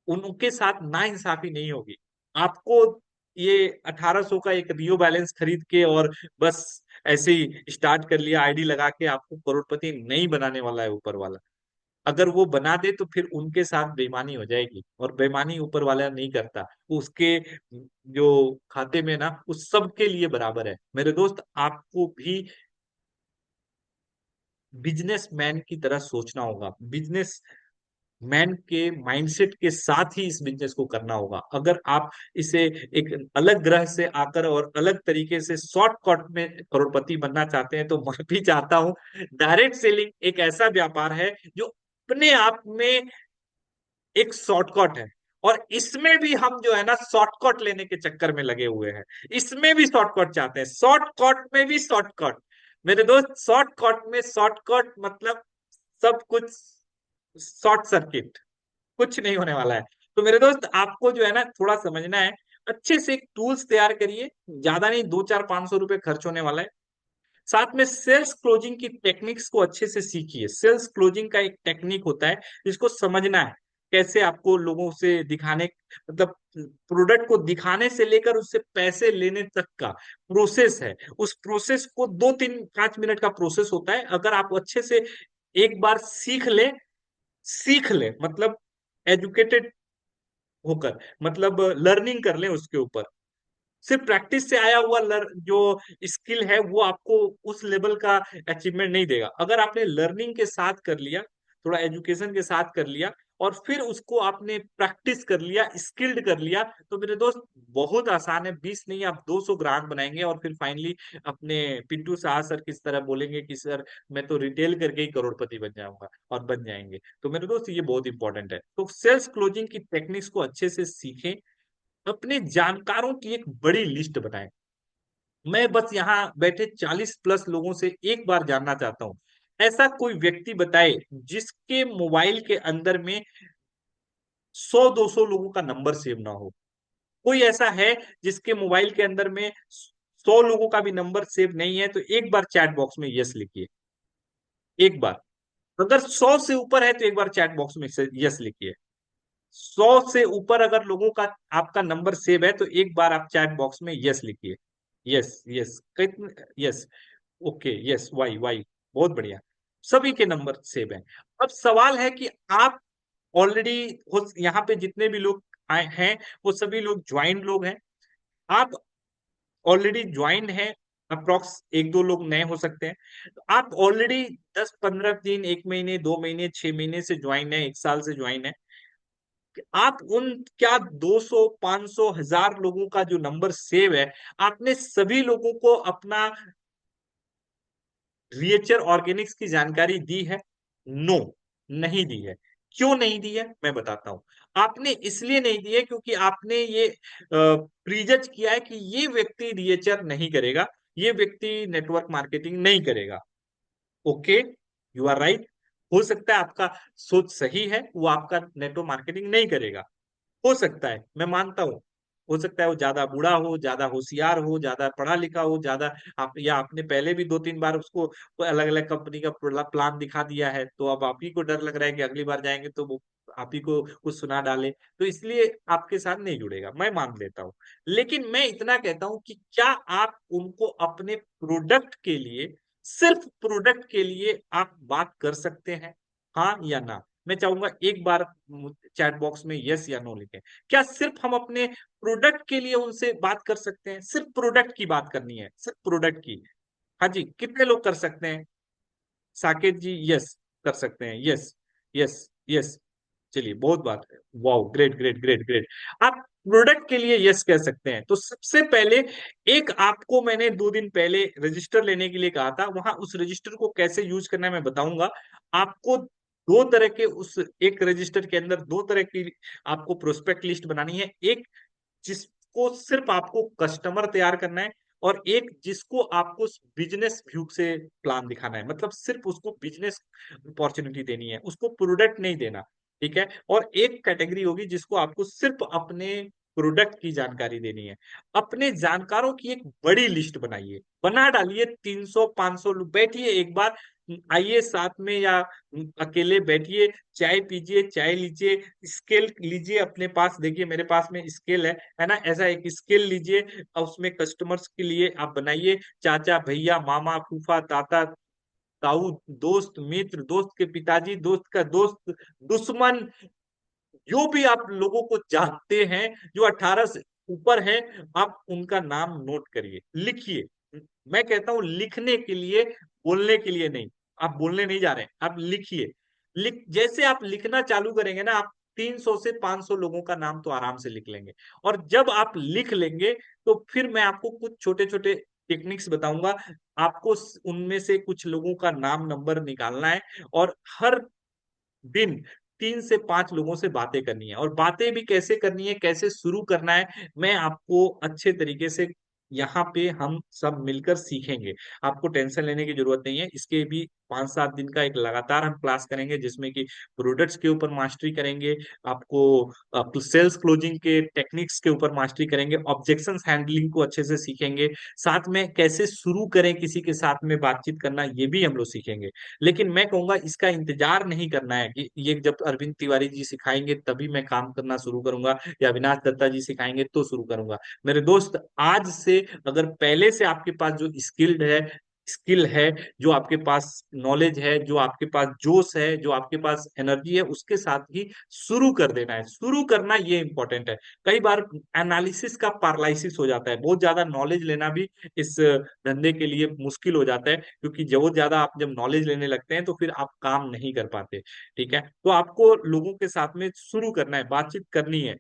उनके साथ नाइंसाफी नहीं होगी। आपको ये 1800 का एक रियो बैलेंस खरीद के और बस ऐसे ही स्टार्ट कर लिया आईडी लगा के, आपको करोड़पति नहीं बनाने वाला है ऊपर वाला। अगर वो बना दे तो फिर उनके साथ बेईमानी हो जाएगी, और बेईमानी ऊपर वाला नहीं करता। उसके जो खाते में ना, उस सब के लिए बराबर है। मेरे दोस्त, आपको भी बिजनेसमैन की तरह सोचना होगा। बिजनेस मैन के माइंडसेट के साथ ही इस बिजनेस को करना होगा। अगर आप इसे एक अलग ग्रह से आकर और अलग तरीके से शॉर्टकट में करोड़पति बनना चाहते हैं तो मैं भी चाहता हूं। डायरेक्ट सेलिंग एक ऐसा व्यापार है जो अपने आप में एक शॉर्टकट है, और इसमें भी हम जो है ना शॉर्टकट लेने के चक्कर में लगे हुए हैं। इसमें भी शॉर्टकट चाहते हैं, शॉर्टकट में भी शॉर्टकट। मेरे दोस्त, शॉर्टकट में शॉर्टकट मतलब सब कुछ शॉर्ट सर्किट, कुछ नहीं होने वाला है। तो मेरे दोस्त, आपको जो है ना थोड़ा समझना है। अच्छे से एक टूल्स तैयार करिए, ज्यादा नहीं, 2 4 500 रुपए खर्च होने वाला है। साथ में सेल्स क्लोजिंग की टेक्निक्स को अच्छे से सीखिए। सेल्स क्लोजिंग का एक टेक्निक होता है जिसको समझना है, कैसे आपको लोगों से दिखाने, मतलब प्रोडक्ट को दिखाने से लेकर उससे पैसे लेने तक का प्रोसेस है। उस प्रोसेस को 2 3 5 मिनट का प्रोसेस होता है। अगर आप अच्छे से एक बार सीख ले मतलब एजुकेटेड होकर, मतलब लर्निंग कर लें उसके ऊपर। सिर्फ प्रैक्टिस से आया हुआ जो स्किल है वो आपको उस लेवल का अचीवमेंट नहीं देगा। अगर आपने लर्निंग के साथ कर लिया, थोड़ा एजुकेशन के साथ कर लिया, और फिर उसको आपने प्रैक्टिस कर लिया, स्किल्ड कर लिया, तो मेरे दोस्त बहुत आसान है। 20 नहीं, आप 200 ग्राहक बनाएंगे और फिर फाइनली अपने पिंटू शाह सर किस तरह बोलेंगे कि सर मैं तो रिटेल करके ही करोड़पति बन जाऊंगा, और बन जाएंगे। तो मेरे दोस्त, ये बहुत इंपॉर्टेंट है। तो सेल्स क्लोजिंग की टेक्निक्स को अच्छे से सीखें। अपने जानकारों की एक बड़ी लिस्ट बनाएं। मैं बस यहाँ बैठे 40+ लोगों से एक बार जानना चाहता हूं, ऐसा कोई व्यक्ति बताए जिसके मोबाइल के अंदर में 100 200 लोगों का नंबर सेव ना हो। कोई ऐसा है जिसके मोबाइल के अंदर में 100 लोगों का भी नंबर सेव नहीं है? तो एक बार चैट बॉक्स में यस लिखिए। एक बार। अगर 100 से ऊपर है तो एक बार चैट बॉक्स में यस लिखिए। 100 से ऊपर अगर लोगों का आपका नंबर सेव है तो एक बार आप चैट बॉक्स में यस लिखिए। यस यस कितने? Yes. Okay, yes, Y Y. बहुत बढ़िया। सभी के नंबर सेव हैं। अब सवाल है कि आप ऑलरेडी, यहाँ पे जितने भी लोग आए हैं वो सभी लोग ज्वाइंट लोग हैं। आप ऑलरेडी ज्वाइंट हैं। अप्रोक्स 1 2 लोग नए हो सकते हैं। तो आप ऑलरेडी 10 15 दिन, 1 महीने, 2 महीने, 6 महीने से ज्वाइन है, 1 साल से ज्वाइन है। आप उन क्या 200 500 1000 लोगों का जो नंबर सेव है, आपने सभी लोगों को अपना रिएचर ऑर्गेनिक्स की जानकारी दी है? नो, नहीं दी है। क्यों नहीं दी है मैं बताता हूं। आपने इसलिए नहीं दी है क्योंकि आपने ये प्रीजज किया है कि ये व्यक्ति रिएचर नहीं करेगा, ये व्यक्ति नेटवर्क मार्केटिंग नहीं करेगा। Okay, you are right. हो सकता है आपका सोच सही है, वो आपका नेटवर्क मार्केटिंग नहीं करेगा। हो सकता है, मैं मानता हूँ। हो सकता है वो ज्यादा बूढ़ा हो, ज्यादा होशियार हो, ज्यादा पढ़ा लिखा हो, ज्यादा आप, या आपने पहले भी 2 3 बार उसको अलग अलग कंपनी का प्लान दिखा दिया है, तो अब आप ही को डर लग रहा है कि अगली बार जाएंगे तो वो आप ही को कुछ सुना डाले, तो इसलिए आपके साथ नहीं जुड़ेगा। मैं मान लेता हूँ। लेकिन मैं इतना कहता हूँ कि क्या आप उनको अपने प्रोडक्ट के लिए, सिर्फ प्रोडक्ट के लिए आप बात कर सकते हैं? हाँ या ना? मैं चाहूंगा एक बार चैट बॉक्स में यस या नो लिखें। क्या सिर्फ हम अपने प्रोडक्ट के लिए उनसे बात कर सकते हैं? सिर्फ प्रोडक्ट की बात करनी है, सिर्फ प्रोडक्ट की। हाँ जी, कितने लोग कर सकते हैं? साकेत जी यस कर सकते हैं। Yes yes yes. चलिए, बहुत बात है। Wow, great great great great. आप प्रोडक्ट के लिए यस कह सकते हैं। तो सबसे पहले, एक आपको मैंने 2 दिन पहले रजिस्टर लेने के लिए कहा था, वहां उस रजिस्टर को कैसे यूज करना है मैं बताऊंगा आपको। 2 तरह के उस एक रजिस्टर के अंदर 2 तरह की आपको प्रोस्पेक्ट लिस्ट बनानी है। एक जिसको सिर्फ आपको कस्टमर तैयार करना है, और एक जिसको आपको बिजनेस व्यू से प्लान दिखाना है, मतलब सिर्फ उसको बिजनेस अपॉर्चुनिटी देनी है, उसको प्रोडक्ट नहीं देना। ठीक है। और एक कैटेगरी होगी जिसको आपको सिर्फ अपने प्रोडक्ट की जानकारी देनी है। अपने जानकारों की एक बड़ी लिस्ट बनाइए, बना डालिए, 300 500 लोग बैठिए एक बार, आइए साथ में या अकेले बैठिए, चाय पीजिए, चाय लीजिए, स्केल लीजिए अपने पास, देखिए मेरे पास में स्केल है ना, ऐसा एक स्केल लीजिए और उसमें कस्टमर्स के लिए आप बनाइए, चाचा भैया मामा फूफा ताता ताऊ, दोस्त मित्र, दोस्त के पिताजी, दोस्त का दोस्त, दुश्मन, जो भी आप लोगों को जानते हैं जो 18 से ऊपर है, आप उनका नाम नोट करिए, लिखिए। मैं कहता हूं लिखने के लिए, बोलने के लिए नहीं। आप बोलने नहीं जा रहे हैं, आप लिखिए। जैसे आप लिखना चालू करेंगे ना, आप 300 से 500 लोगों का नाम तो आराम से लिख लेंगे। और जब आप लिख लेंगे तो फिर मैं आपको कुछ छोटे छोटे टेक्निक्स बताऊंगा। आपको उनमें से कुछ लोगों का नाम नंबर निकालना है और हर दिन 3 से 5 लोगों से बातें करनी है। और बातें भी कैसे करनी है, कैसे शुरू करना है, मैं आपको अच्छे तरीके से यहाँ पे हम सब मिलकर सीखेंगे। आपको टेंशन लेने की जरूरत नहीं है। इसके भी 5 7 दिन का एक लगातार हम क्लास करेंगे जिसमें कि प्रोडक्ट्स के ऊपर मास्टरी करेंगे, आपको सेल्स क्लोजिंग के टेक्निक्स के ऊपर मास्टरी करेंगे, ऑब्जेक्शंस हैंडलिंग को अच्छे से सीखेंगे, साथ में कैसे शुरू करें किसी के साथ में बातचीत करना, ये भी हम लोग सीखेंगे। लेकिन मैं कहूंगा इसका इंतजार नहीं करना है कि ये जब अरविंद तिवारी जी सिखाएंगे तभी मैं काम करना शुरू करूंगा या अविनाश दत्ता जी सिखाएंगे तो शुरू करूंगा। मेरे दोस्त, आज से अगर पहले से आपके पास जो स्किल है, जो आपके पास नॉलेज है, जो आपके पास जोश है, जो आपके पास एनर्जी है, उसके साथ ही शुरू कर देना है। शुरू करना ये इंपॉर्टेंट है। कई बार एनालिसिस का पैरालिसिस हो जाता है, बहुत ज्यादा नॉलेज लेना भी इस धंधे के लिए मुश्किल हो जाता है, क्योंकि बहुत ज्यादा आप जब नॉलेज लेने लगते हैं तो फिर आप काम नहीं कर पाते। ठीक है, तो आपको लोगों के साथ में शुरू करना है, बातचीत करनी है।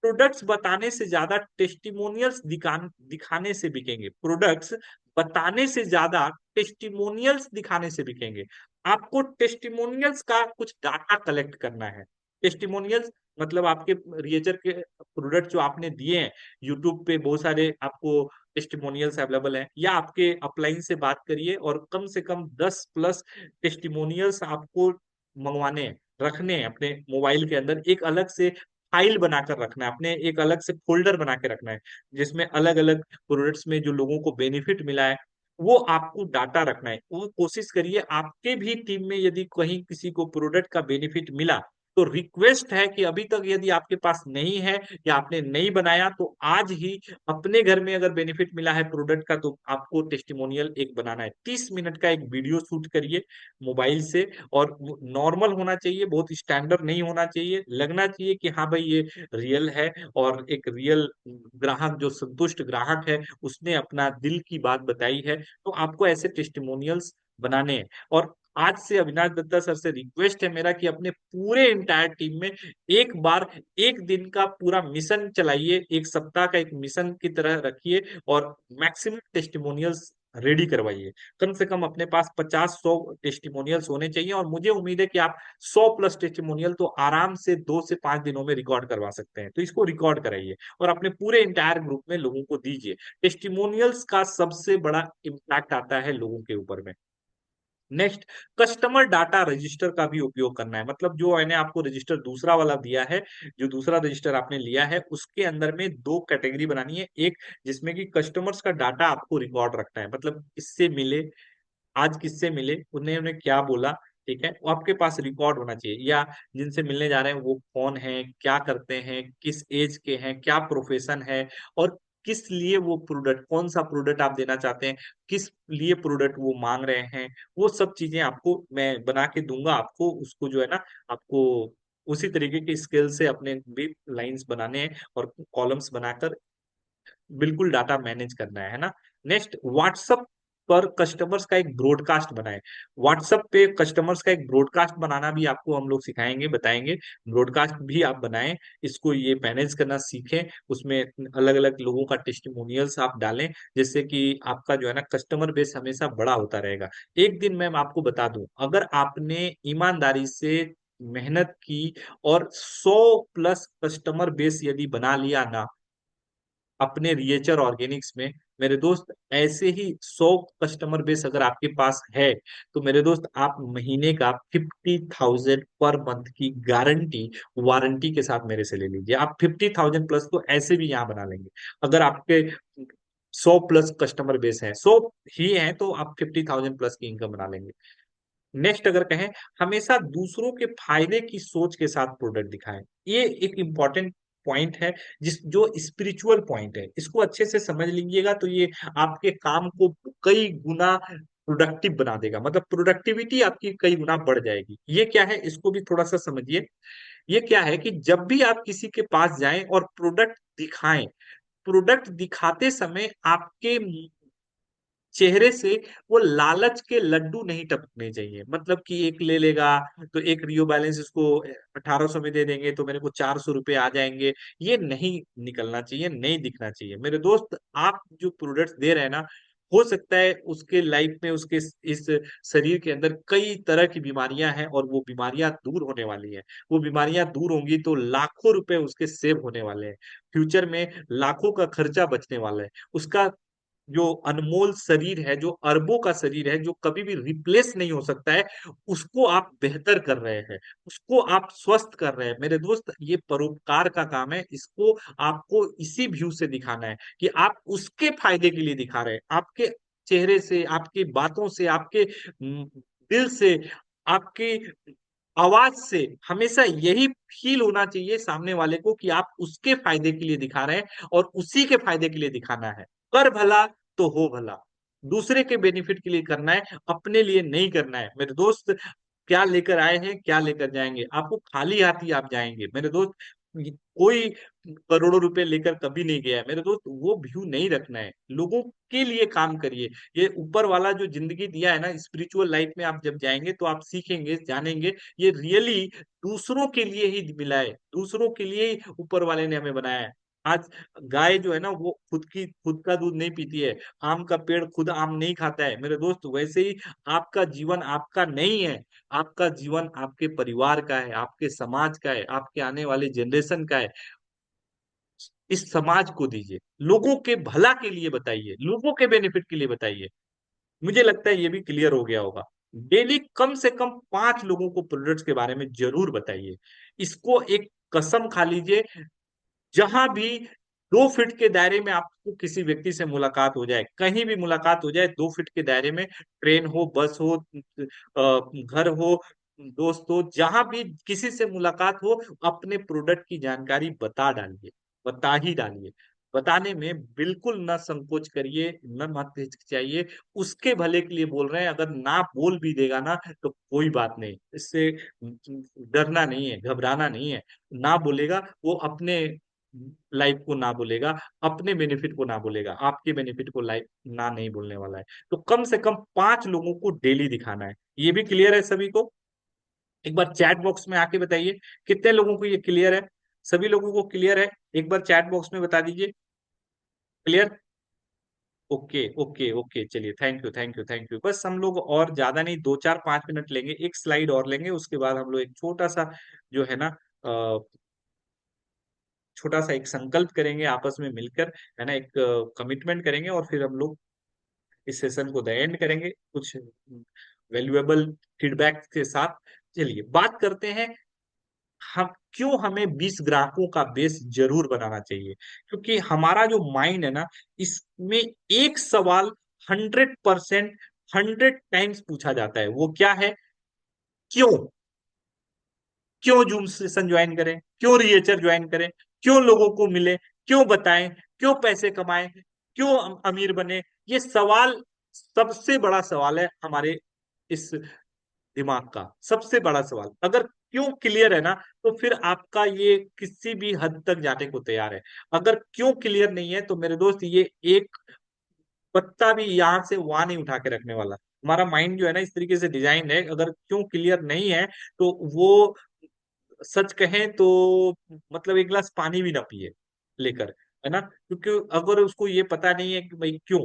प्रोडक्ट्स बताने से ज्यादा टेस्टिमोनियल्स दिखाने से बिकेंगे। प्रोडक्ट्स बताने से ज्यादा टेस्टिमोनियल्स दिखाने से बिकेंगे। आपको टेस्टिमोनियल्स का कुछ डाटा कलेक्ट करना है। टेस्टिमोनियल्स मतलब आपके रिएचर के प्रोडक्ट जो आपने दिए हैं, यूट्यूब पे बहुत सारे आपको टेस्टिमोनियल्स अवेलेबल हैं, या आपके अपलाइन से बात करिए और कम से कम 10+ टेस्टिमोनियल्स आपको मंगवाने हैं, रखने हैं अपने मोबाइल के अंदर। एक अलग से फाइल बनाकर रखना है, अपने एक अलग से फोल्डर बना के रखना है जिसमें अलग अलग प्रोडक्ट्स में जो लोगों को बेनिफिट मिला है वो आपको डाटा रखना है। वो कोशिश करिए आपके भी टीम में यदि कहीं किसी को प्रोडक्ट का बेनिफिट मिला तो रिक्वेस्ट है कि अभी तक यदि आपके पास नहीं है या आपने नहीं बनाया तो आज ही अपने घर में अगर बेनिफिट मिला है प्रोडक्ट का तो आपको टेस्टिमोनियल एक बनाना है। 30 मिनट का एक वीडियो शूट करिए मोबाइल से, और नॉर्मल होना चाहिए, बहुत स्टैंडर्ड नहीं होना चाहिए, लगना चाहिए कि हाँ भाई ये रियल है और एक रियल ग्राहक जो संतुष्ट ग्राहक है उसने अपना दिल की बात बताई है। तो आपको ऐसे टेस्टिमोनियल्स बनाने हैं। और आज से अविनाश दत्ता सर से रिक्वेस्ट है मेरा कि अपने पूरे इंटायर टीम में एक बार एक दिन का पूरा मिशन चलाइए, एक सप्ताह का एक मिशन की तरह रखिए और मैक्सिमम टेस्टिमोनियल्स रेडी करवाइए। कम से कम अपने पास 50 100 टेस्टिमोनियल्स होने चाहिए, और मुझे उम्मीद है कि आप 100+ टेस्टिमोनियल तो आराम से 2 से 5 दिनों में रिकॉर्ड करवा सकते हैं। तो इसको रिकॉर्ड कराइए और अपने पूरे इंटायर ग्रुप में लोगों को दीजिए। टेस्टिमोनियल्स का सबसे बड़ा इम्पैक्ट आता है लोगों के ऊपर में। नेक्स्ट, कस्टमर डाटा रजिस्टर का भी उपयोग करना है। मतलब जो मैंने आपको रजिस्टर दूसरा वाला दिया है, जो दूसरा रजिस्टर आपने लिया है उसके अंदर में 2 कैटेगरी बनानी है। एक जिसमें कि कस्टमर्स का डाटा आपको रिकॉर्ड रखना है, मतलब किससे मिले, आज किससे मिले, उन्हें उन्हें क्या बोला, ठीक है, वो आपके पास रिकॉर्ड होना चाहिए। या जिनसे मिलने जा रहे हैं वो कौन है, क्या करते हैं, किस एज के हैं, क्या प्रोफेशन है, और किस लिए वो प्रोडक्ट, कौन सा प्रोडक्ट आप देना चाहते हैं, किस लिए प्रोडक्ट वो मांग रहे हैं, वो सब चीजें आपको मैं बना के दूंगा। आपको उसको जो है ना, आपको उसी तरीके के स्केल से अपने भी लाइंस बनाने हैं और कॉलम्स बनाकर बिल्कुल डाटा मैनेज करना है ना। नेक्स्ट, व्हाट्सएप पर कस्टमर्स का एक ब्रॉडकास्ट बनाए। व्हाट्सएप पे कस्टमर्स का एक ब्रॉडकास्ट बनाना भी आपको हम लोग सिखाएंगे, बताएंगे। ब्रॉडकास्ट भी आप बनाएं, इसको ये मैनेज करना सीखें, उसमें अलग अलग लोगों का टेस्टिमोनियल्स आप डालें, जिससे कि आपका जो है ना कस्टमर बेस हमेशा बड़ा होता रहेगा। एक दिन मैं आपको बता दूं, अगर आपने ईमानदारी से मेहनत की और 100+ कस्टमर बेस यदि बना लिया ना, अपने रिएचर ऑर्गेनिक्स में मेरे दोस्त ऐसे ही 100 कस्टमर बेस अगर आपके पास है, तो मेरे दोस्त आप महीने का 50,000 पर मंथ की गारंटी वारंटी के साथ मेरे से ले लीजिए। आप 50,000 प्लस तो ऐसे भी यहाँ बना लेंगे। अगर आपके 100 प्लस कस्टमर बेस है, 100 ही है, तो आप 50,000 प्लस की इनकम बना लेंगे। नेक्स्ट अगर कहें, हमेशा दूसरों के फायदे की सोच के साथ प्रोडक्ट दिखाएं। ये एक इंपॉर्टेंट पॉइंट है, जिस जो स्पिरिचुअल पॉइंट है, इसको अच्छे से समझ लीजिएगा तो ये आपके काम को कई गुना प्रोडक्टिव बना देगा। मतलब प्रोडक्टिविटी आपकी कई गुना बढ़ जाएगी। ये क्या है, इसको भी थोड़ा सा समझिए। ये क्या है कि जब भी आप किसी के पास जाएं और प्रोडक्ट दिखाएं, प्रोडक्ट दिखाते समय आपके चेहरे से वो लालच के लड्डू नहीं टपकने चाहिए। मतलब कि एक ले लेगा तो एक रियो बैलेंस इसको 1800 में दे देंगे तो मेरे को 400 रुपये आ जाएंगे, ये नहीं निकलना चाहिए, नहीं दिखना चाहिए। मेरे दोस्त, आप जो प्रोडक्ट्स दे रहे हैं ना, हो सकता है उसके लाइफ में, उसके इस शरीर के अंदर कई तरह की बीमारियां हैं और वो बीमारियां दूर होने वाली हैं। वो बीमारियां दूर होंगी तो लाखों रुपए उसके सेव होने वाले हैं। फ्यूचर में लाखों का खर्चा बचने वाला है। उसका जो अनमोल शरीर है, जो अरबों का शरीर है, जो कभी भी रिप्लेस नहीं हो सकता है, उसको आप बेहतर कर रहे हैं, उसको आप स्वस्थ कर रहे हैं। मेरे दोस्त, ये परोपकार का काम है। इसको आपको इसी व्यू से दिखाना है कि आप उसके फायदे के लिए दिखा रहे हैं। आपके चेहरे से, आपकी बातों से, आपके दिल से, आपकी आवाज से हमेशा यही फील होना चाहिए सामने वाले को कि आप उसके फायदे के लिए दिखा रहे हैं और उसी के फायदे के लिए दिखाना है। कर भला तो हो भला, दूसरे के बेनिफिट के लिए करना है, अपने लिए नहीं करना है। मेरे दोस्त, क्या लेकर आए हैं, क्या लेकर जाएंगे? आपको खाली हाथ ही आप जाएंगे मेरे दोस्त। कोई करोड़ों रुपए लेकर कभी नहीं गया है मेरे दोस्त। वो व्यू नहीं रखना है, लोगों के लिए काम करिए। ये ऊपर वाला जो जिंदगी दिया है ना, स्पिरिचुअल लाइफ में आप जब जाएंगे तो आप सीखेंगे, जानेंगे ये रियली दूसरों के लिए ही मिला है, दूसरों के लिए ही ऊपर वाले ने हमें बनाया है। आज गाय जो है ना, वो खुद का दूध नहीं पीती है। आम का पेड़ खुद आम नहीं खाता है मेरे दोस्त। वैसे ही आपका जीवन आपका नहीं है। आपका जीवन आपके परिवार का है, आपके समाज का है, आपके आने वाले जनरेशन का है। इस समाज को दीजिए, लोगों के भला के लिए बताइए, लोगों के बेनिफिट के लिए बताइए। मुझे लगता है ये भी क्लियर हो गया होगा। डेली कम से कम 5 लोगों को प्रोडक्ट्स के बारे में जरूर बताइए। इसको एक कसम खा लीजिए, जहां भी 2 फीट के दायरे में आपको किसी व्यक्ति से मुलाकात हो जाए, कहीं भी मुलाकात हो जाए, 2 फीट के दायरे में, ट्रेन हो, बस हो, घर हो, दोस्त हो, जहां भी किसी से मुलाकात हो, अपने प्रोडक्ट की जानकारी बता डालिए, बता ही डालिए। बताने में बिल्कुल न संकोच करिए, न मत हिचकिचाइए। उसके भले के लिए बोल रहे हैं। अगर ना बोल भी देगा ना तो कोई बात नहीं, इससे डरना नहीं है, घबराना नहीं है। ना बोलेगा, वो अपने लाइफ को ना बोलेगा, अपने बेनिफिट को ना बोलेगा, आपके बेनिफिट को लाइफ ना नहीं बोलने वाला है। तो कम से कम 5 लोगों को डेली दिखाना है। ये भी क्लियर है सभी को? एक बार चैट बॉक्स में आके बताइए कितने लोगों को ये क्लियर है। सभी लोगों को क्लियर है? एक बार चैट बॉक्स में बता दीजिए। क्लियर? ओके ओके ओके, चलिए, thank you thank you thank you. बस हम लोग और ज्यादा नहीं, 2 4 5 मिनट लेंगे, एक स्लाइड और लेंगे, उसके बाद हम लोग एक छोटा सा जो है ना, छोटा सा एक संकल्प करेंगे आपस में मिलकर, है ना, एक कमिटमेंट करेंगे और फिर हम लोग इस सेशन को द एंड करेंगे कुछ वैल्यूएबल फीडबैक के साथ। चलिए बात करते हैं, हम क्यों हमें 20 ग्राहकों का बेस जरूर बनाना चाहिए। क्योंकि हमारा जो माइंड है ना, इसमें एक सवाल 100%, 100 टाइम्स पूछा जाता है। वो क्या है? क्यों? क्यों जूम सेशन ज्वाइन करें, क्यों रिएचर ज्वाइन करें, क्यों लोगों को मिले, क्यों बताएं, क्यों पैसे कमाएं, क्यों अमीर बने? ये सवाल सबसे बड़ा सवाल है हमारे इस दिमाग का, सबसे बड़ा सवाल। अगर क्यों क्लियर है ना, तो फिर आपका ये किसी भी हद तक जाने को तैयार है। अगर क्यों क्लियर नहीं है तो मेरे दोस्त, ये एक पत्ता भी यहाँ से वहां नहीं उठा के रखने वाला। हमारा माइंड जो है ना, इस तरीके से डिजाइन है, अगर क्यों क्लियर नहीं है तो वो, सच कहें तो, मतलब एक गिलास पानी भी ना पिए लेकर, है ना। क्योंकि अगर उसको ये पता नहीं है कि भाई क्यों,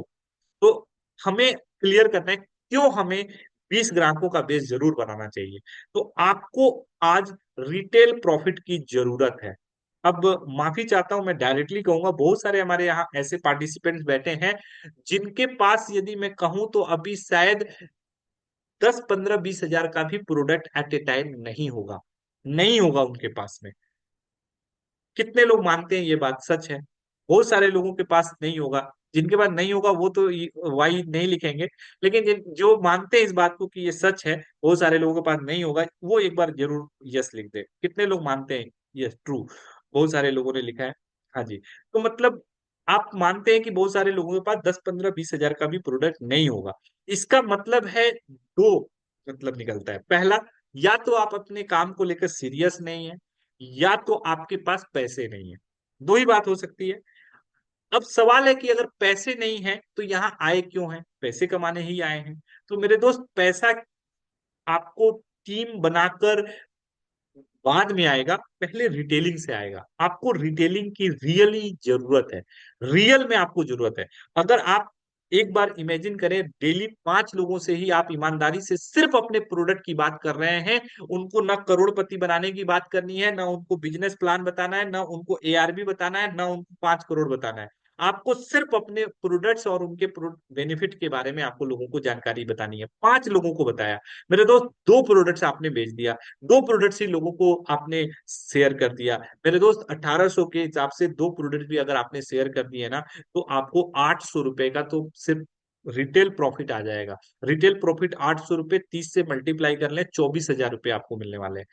तो हमें क्लियर करना है क्यों हमें 20 ग्राहकों का बेस जरूर बनाना चाहिए। तो आपको आज रिटेल प्रॉफिट की जरूरत है। अब माफी चाहता हूं, मैं डायरेक्टली कहूंगा, बहुत सारे हमारे यहाँ ऐसे पार्टिसिपेंट्स बैठे हैं जिनके पास यदि मैं कहूं तो अभी शायद 10 15 20 हजार का भी प्रोडक्ट एट ए टाइम नहीं होगा, नहीं होगा उनके पास में। कितने लोग मानते हैं ये बात सच है? बहुत सारे लोगों के पास नहीं होगा। जिनके पास नहीं होगा वो तो वाई नहीं लिखेंगे, लेकिन जो मानते हैं इस बात को कि ये सच है, बहुत सारे लोगों के पास नहीं होगा, वो एक बार जरूर यस लिख दे। कितने लोग मानते हैं? यस, ट्रू, बहुत सारे लोगों ने लिखा है। हाँ जी। तो मतलब आप मानते हैं कि बहुत सारे लोगों के पास 10 15 20 हजार का भी प्रोडक्ट नहीं होगा। इसका मतलब है दो मतलब निकलता है। पहला, या तो आप अपने काम को लेकर सीरियस नहीं है, या तो आपके पास पैसे नहीं है। दो ही बात हो सकती है। अब सवाल है कि अगर पैसे नहीं है तो यहाँ आए क्यों हैं? पैसे कमाने ही आए हैं। तो मेरे दोस्त, पैसा आपको टीम बनाकर बाद में आएगा, पहले रिटेलिंग से आएगा। आपको रिटेलिंग की रियली जरूरत है, रियल में आपको जरूरत है। अगर आप एक बार इमेजिन करें, डेली 5 लोगों से ही आप ईमानदारी से सिर्फ अपने प्रोडक्ट की बात कर रहे हैं, उनको ना करोड़पति बनाने की बात करनी है, ना उनको बिजनेस प्लान बताना है, ना उनको एआरबी बताना है, ना उनको 5 करोड़ बताना है। आपको सिर्फ अपने प्रोडक्ट्स और उनके बेनिफिट के बारे में आपको लोगों को जानकारी बतानी है। 5 लोगों को बताया मेरे दोस्त, 2 प्रोडक्ट्स आपने बेच दिया, 2 प्रोडक्ट्स ही लोगों को आपने शेयर कर दिया। मेरे दोस्त, 1800 के हिसाब से 2 प्रोडक्ट भी अगर आपने शेयर कर दिए ना, तो आपको 800 रुपए का तो सिर्फ रिटेल प्रॉफिट आ जाएगा। रिटेल प्रॉफिट 800 रुपए, 30 से मल्टीप्लाई कर लें, 24 हजार रुपए आपको मिलने वाले हैं।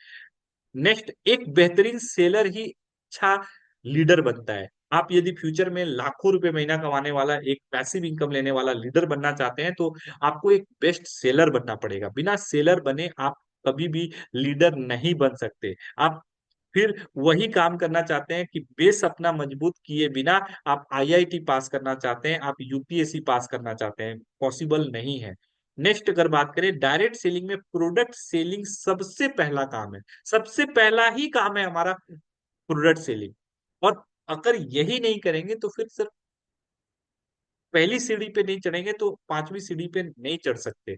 नेक्स्ट, एक बेहतरीन सेलर ही अच्छा लीडर बनता है। आप यदि फ्यूचर में लाखों रुपए महीना कमाने वाला, एक पैसिव इनकम लेने वाला लीडर बनना चाहते हैं, तो आपको एक बेस्ट सेलर बनना पड़ेगा। बिना सेलर बने आप कभी भी लीडर नहीं बन सकते। आप फिर वही काम करना चाहते हैं कि बेस अपना मजबूत किए बिना आप आईआईटी पास करना चाहते हैं, आप यूपीएससी पास करना चाहते हैं, पॉसिबल नहीं है। नेक्स्ट, अगर बात करें डायरेक्ट सेलिंग में, प्रोडक्ट सेलिंग सबसे पहला काम है, सबसे पहला ही काम है हमारा प्रोडक्ट सेलिंग। और अगर यही नहीं करेंगे तो फिर सिर्फ पहली सीढ़ी पे नहीं चढ़ेंगे तो 5वीं सीढ़ी पे नहीं चढ़ सकते।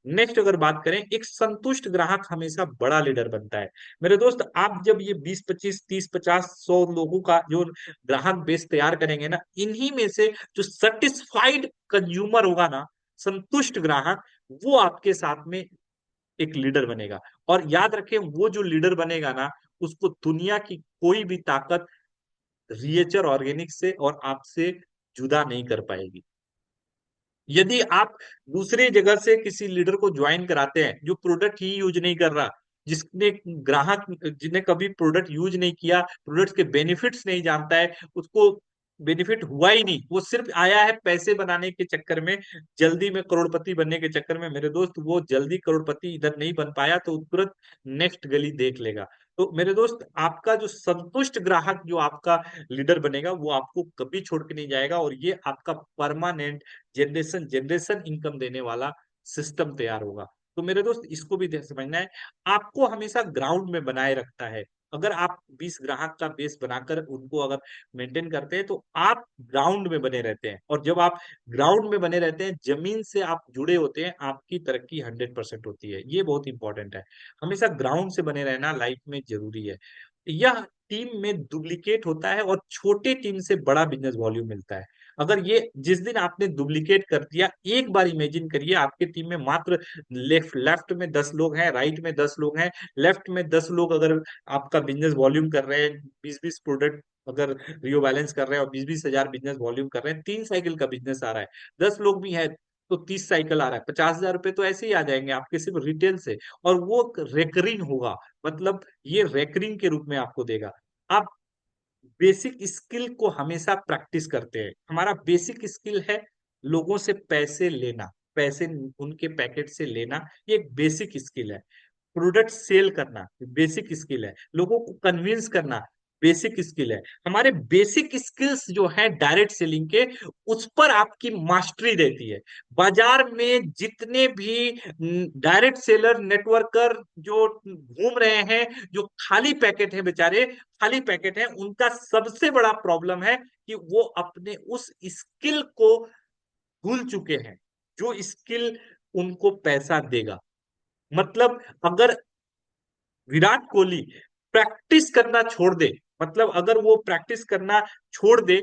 नेक्स्ट, अगर बात करें, एक संतुष्ट ग्राहक हमेशा बड़ा लीडर बनता है। मेरे दोस्त, आप जब ये 20 25 30 50 100 लोगों का जो ग्राहक बेस तैयार करेंगे ना, इन्हीं में से जो सेटिस्फाइड कंज्यूमर होगा ना, संतुष्ट ग्राहक, वो आपके साथ में एक लीडर बनेगा। और याद रखें, वो जो लीडर बनेगा ना, उसको दुनिया की कोई भी ताकत रिएचर ऑर्गेनिक से और आपसे जुदा नहीं कर पाएगी। यदि आप दूसरे जगह से किसी लीडर को ज्वाइन कराते हैं जो प्रोडक्ट ही यूज नहीं कर रहा, जिसने ग्राहक जिन्हें कभी प्रोडक्ट यूज नहीं किया, प्रोडक्ट के बेनिफिट्स नहीं जानता है, उसको बेनिफिट हुआ ही नहीं, वो सिर्फ आया है पैसे बनाने के चक्कर में, जल्दी में करोड़पति बनने के चक्कर में, मेरे दोस्त वो जल्दी करोड़पति इधर नहीं बन पाया तो तुरंत नेक्स्ट गली देख लेगा। तो मेरे दोस्त, आपका जो संतुष्ट ग्राहक जो आपका लीडर बनेगा, वो आपको कभी छोड़ के नहीं जाएगा, और ये आपका परमानेंट जनरेशन जनरेशन इनकम देने वाला सिस्टम तैयार होगा। तो मेरे दोस्त, इसको भी समझना है। आपको हमेशा ग्राउंड में बनाए रखता है। अगर आप 20 ग्राहक का बेस बनाकर उनको अगर मेंटेन करते हैं, तो आप ग्राउंड में बने रहते हैं, और जब आप ग्राउंड में बने रहते हैं, जमीन से आप जुड़े होते हैं, आपकी तरक्की 100% होती है। ये बहुत इंपॉर्टेंट है। हमेशा ग्राउंड से बने रहना लाइफ में जरूरी है। यह टीम में डुप्लीकेट होता है, और छोटे टीम से बड़ा बिजनेस वॉल्यूम मिलता है। अगर ये जिस दिन आपने डुप्लीकेट कर दिया, एक बार इमेजिन करिए, आपके टीम में मात्र लेफ्ट लेफ्ट में 10 लोग हैं, राइट में 10 लोग हैं। लेफ्ट में 10 लोग अगर आपका बिजनेस वॉल्यूम कर रहे हैं, 20 20 प्रोडक्ट अगर रियो बैलेंस कर रहे हैं, और 20 20 हजार बिजनेस वॉल्यूम कर रहे हैं, 3 साइकिल का बिजनेस आ रहा है, 10 लोग भी है तो 30 साइकिल आ रहा है, 50 हजार रुपए तो ऐसे ही आ जाएंगे आपके सिर्फ रिटेल से। और वो रेकरिंग होगा, मतलब ये रेकरिंग के रूप में आपको देगा। आप बेसिक स्किल को हमेशा प्रैक्टिस करते हैं। हमारा बेसिक स्किल है लोगों से पैसे लेना, पैसे उनके पैकेट से लेना, ये एक बेसिक स्किल है। प्रोडक्ट सेल करना बेसिक स्किल है, लोगों को कन्विंस करना बेसिक स्किल है। हमारे बेसिक स्किल्स जो है डायरेक्ट सेलिंग के, उस पर आपकी मास्टरी रहती है। बाजार में जितने भी डायरेक्ट सेलर नेटवर्कर जो घूम रहे हैं, जो खाली पैकेट है, बेचारे खाली पैकेट है, उनका सबसे बड़ा प्रॉब्लम है कि वो अपने उस स्किल को भूल चुके हैं, जो स्किल उनको पैसा देगा। मतलब अगर विराट कोहली प्रैक्टिस करना छोड़ दे, मतलब अगर वो प्रैक्टिस करना छोड़ दे,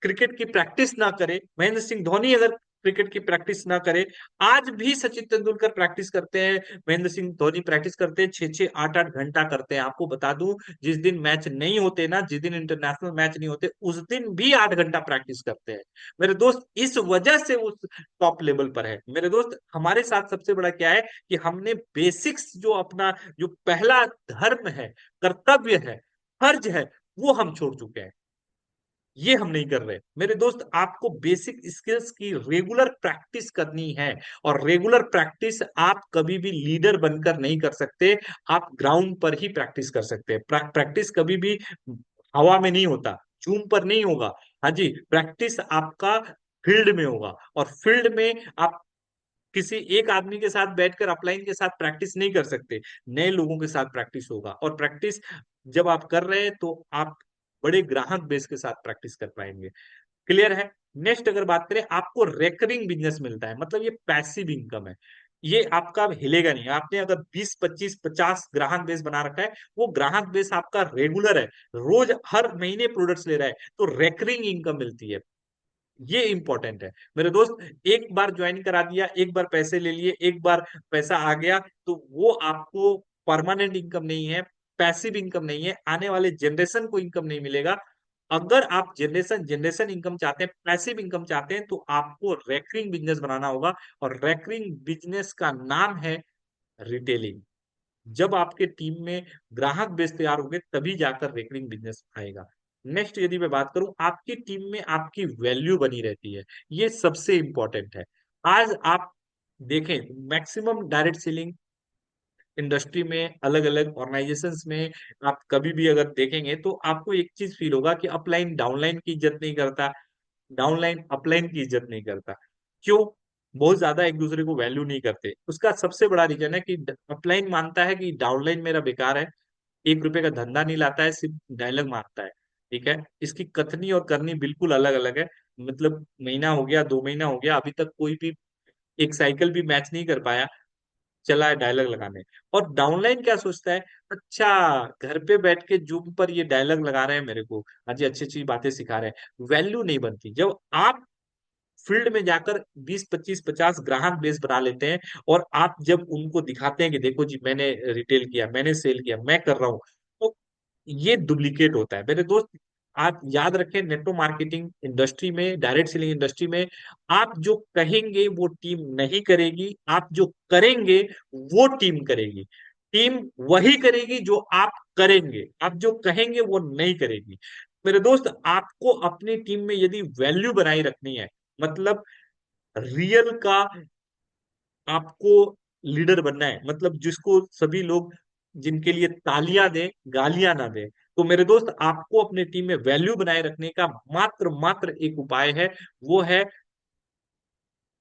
क्रिकेट की प्रैक्टिस ना करे, महेंद्र सिंह धोनी अगर क्रिकेट की प्रैक्टिस ना करे, आज भी सचिन तेंदुलकर प्रैक्टिस करते हैं, महेंद्र सिंह धोनी प्रैक्टिस करते हैं, 6-6 8-8 घंटा करते हैं। आपको बता दूं, जिस दिन मैच नहीं होते ना, जिस दिन इंटरनेशनल मैच नहीं होते, उस दिन भी 8 घंटा प्रैक्टिस करते हैं मेरे दोस्त। इस वजह से उस टॉप लेवल पर है मेरे दोस्त। हमारे साथ सबसे बड़ा क्या है कि हमने बेसिक्स, जो अपना जो पहला धर्म है, कर्तव्य है, फर्ज है, वो हम छोड़ चुके हैं। ये हम नहीं कर रहे मेरे दोस्त। आपको बेसिक स्किल्स की रेगुलर प्रैक्टिस करनी है, और रेगुलर प्रैक्टिस आप कभी भी लीडर बनकर नहीं कर सकते, आप ग्राउंड पर ही प्रैक्टिस कर सकते हैं। प्रैक्टिस कभी भी हवा में नहीं होता, जूम पर नहीं होगा। हाँ जी, प्रैक्टिस आपका फील्ड में होगा, और फील्ड में आप किसी एक आदमी के साथ बैठकर अपलाइन के साथ प्रैक्टिस नहीं कर सकते, नए लोगों के साथ प्रैक्टिस होगा। और प्रैक्टिस जब आप कर रहे हैं तो आप बड़े ग्राहक बेस के साथ प्रैक्टिस कर पाएंगे। क्लियर है। नेक्स्ट अगर बात करें, आपको रेकरिंग बिजनेस मिलता है, मतलब ये पैसिव इनकम है। ये आपका हिलेगा नहीं। आपने अगर 20 25 50 ग्राहक बेस बना रखा है, वो ग्राहक बेस आपका रेगुलर है, रोज हर महीने प्रोडक्ट्स ले रहा है, तो रेकरिंग इनकम मिलती है। ये इंपॉर्टेंट है मेरे दोस्त। एक बार ज्वाइन करा दिया, एक बार पैसे ले लिए, एक बार पैसा आ गया, तो वो आपको परमानेंट इनकम नहीं है, पैसिव इनकम नहीं है, आने वाले जनरेशन को इनकम नहीं मिलेगा। अगर आप जनरेशन जनरेशन इनकम चाहते हैं, पैसिव इनकम चाहते हैं, तो आपको रेकरिंग बिजनेस बनाना होगा। और रेकरिंग बिजनेस का नाम है रिटेलिंग। जब आपके टीम में ग्राहक बेस तैयार होंगे, तभी जाकर रेकरिंग बिजनेस आएगा। नेक्स्ट यदि मैं बात करूं, आपकी टीम में आपकी वैल्यू बनी रहती है, ये सबसे इंपॉर्टेंट है। आज आप देखें, मैक्सिमम डायरेक्ट सेलिंग इंडस्ट्री में, अलग अलग ऑर्गेनाइजेशंस में, आप कभी भी अगर देखेंगे तो आपको एक चीज फील होगा कि अपलाइन डाउनलाइन की इज्जत नहीं करता, डाउनलाइन अपलाइन की इज्जत नहीं करता। क्यों? बहुत ज्यादा एक दूसरे को वैल्यू नहीं करते। उसका सबसे बड़ा रीजन है कि अपलाइन मानता है कि डाउनलाइन मेरा बेकार है, 1 रुपए का धंधा नहीं लाता है, सिर्फ डायलॉग मारता है। ठीक है, इसकी कथनी और करनी बिल्कुल अलग अलग है। मतलब महीना हो गया, 2 महीना हो गया, अभी तक कोई भी एक साइकिल भी मैच नहीं कर पाया, चला है डायलॉग लगाने। और डाउनलाइन क्या सोचता है, अच्छा, घर पे बैठ के जूम पर ये डायलॉग लगा रहे हैं मेरे को, आज अच्छी अच्छी बातें सिखा रहे हैं। वैल्यू नहीं बनती। जब आप फील्ड में जाकर 20 25 50 ग्राहक बेस बना लेते हैं, और आप जब उनको दिखाते हैं कि देखो जी, मैंने रिटेल किया, मैंने सेल किया, मैं कर रहा हूं, तो ये डुप्लीकेट होता है मेरे दोस्त। आप याद रखें, नेटवर्क मार्केटिंग इंडस्ट्री में, डायरेक्ट सेलिंग इंडस्ट्री में, आप जो कहेंगे वो टीम नहीं करेगी, आप जो करेंगे वो टीम करेगी। टीम वही करेगी जो आप करेंगे, आप जो कहेंगे वो नहीं करेगी। मेरे दोस्त, आपको अपनी टीम में यदि वैल्यू बनाई रखनी है, मतलब रियल का आपको लीडर बनना है, मतलब जिसको सभी लोग, जिनके लिए तालियां दें, गालियां ना दें, तो मेरे दोस्त आपको अपने टीम में वैल्यू बनाए रखने का मात्र मात्र एक उपाय है, वो है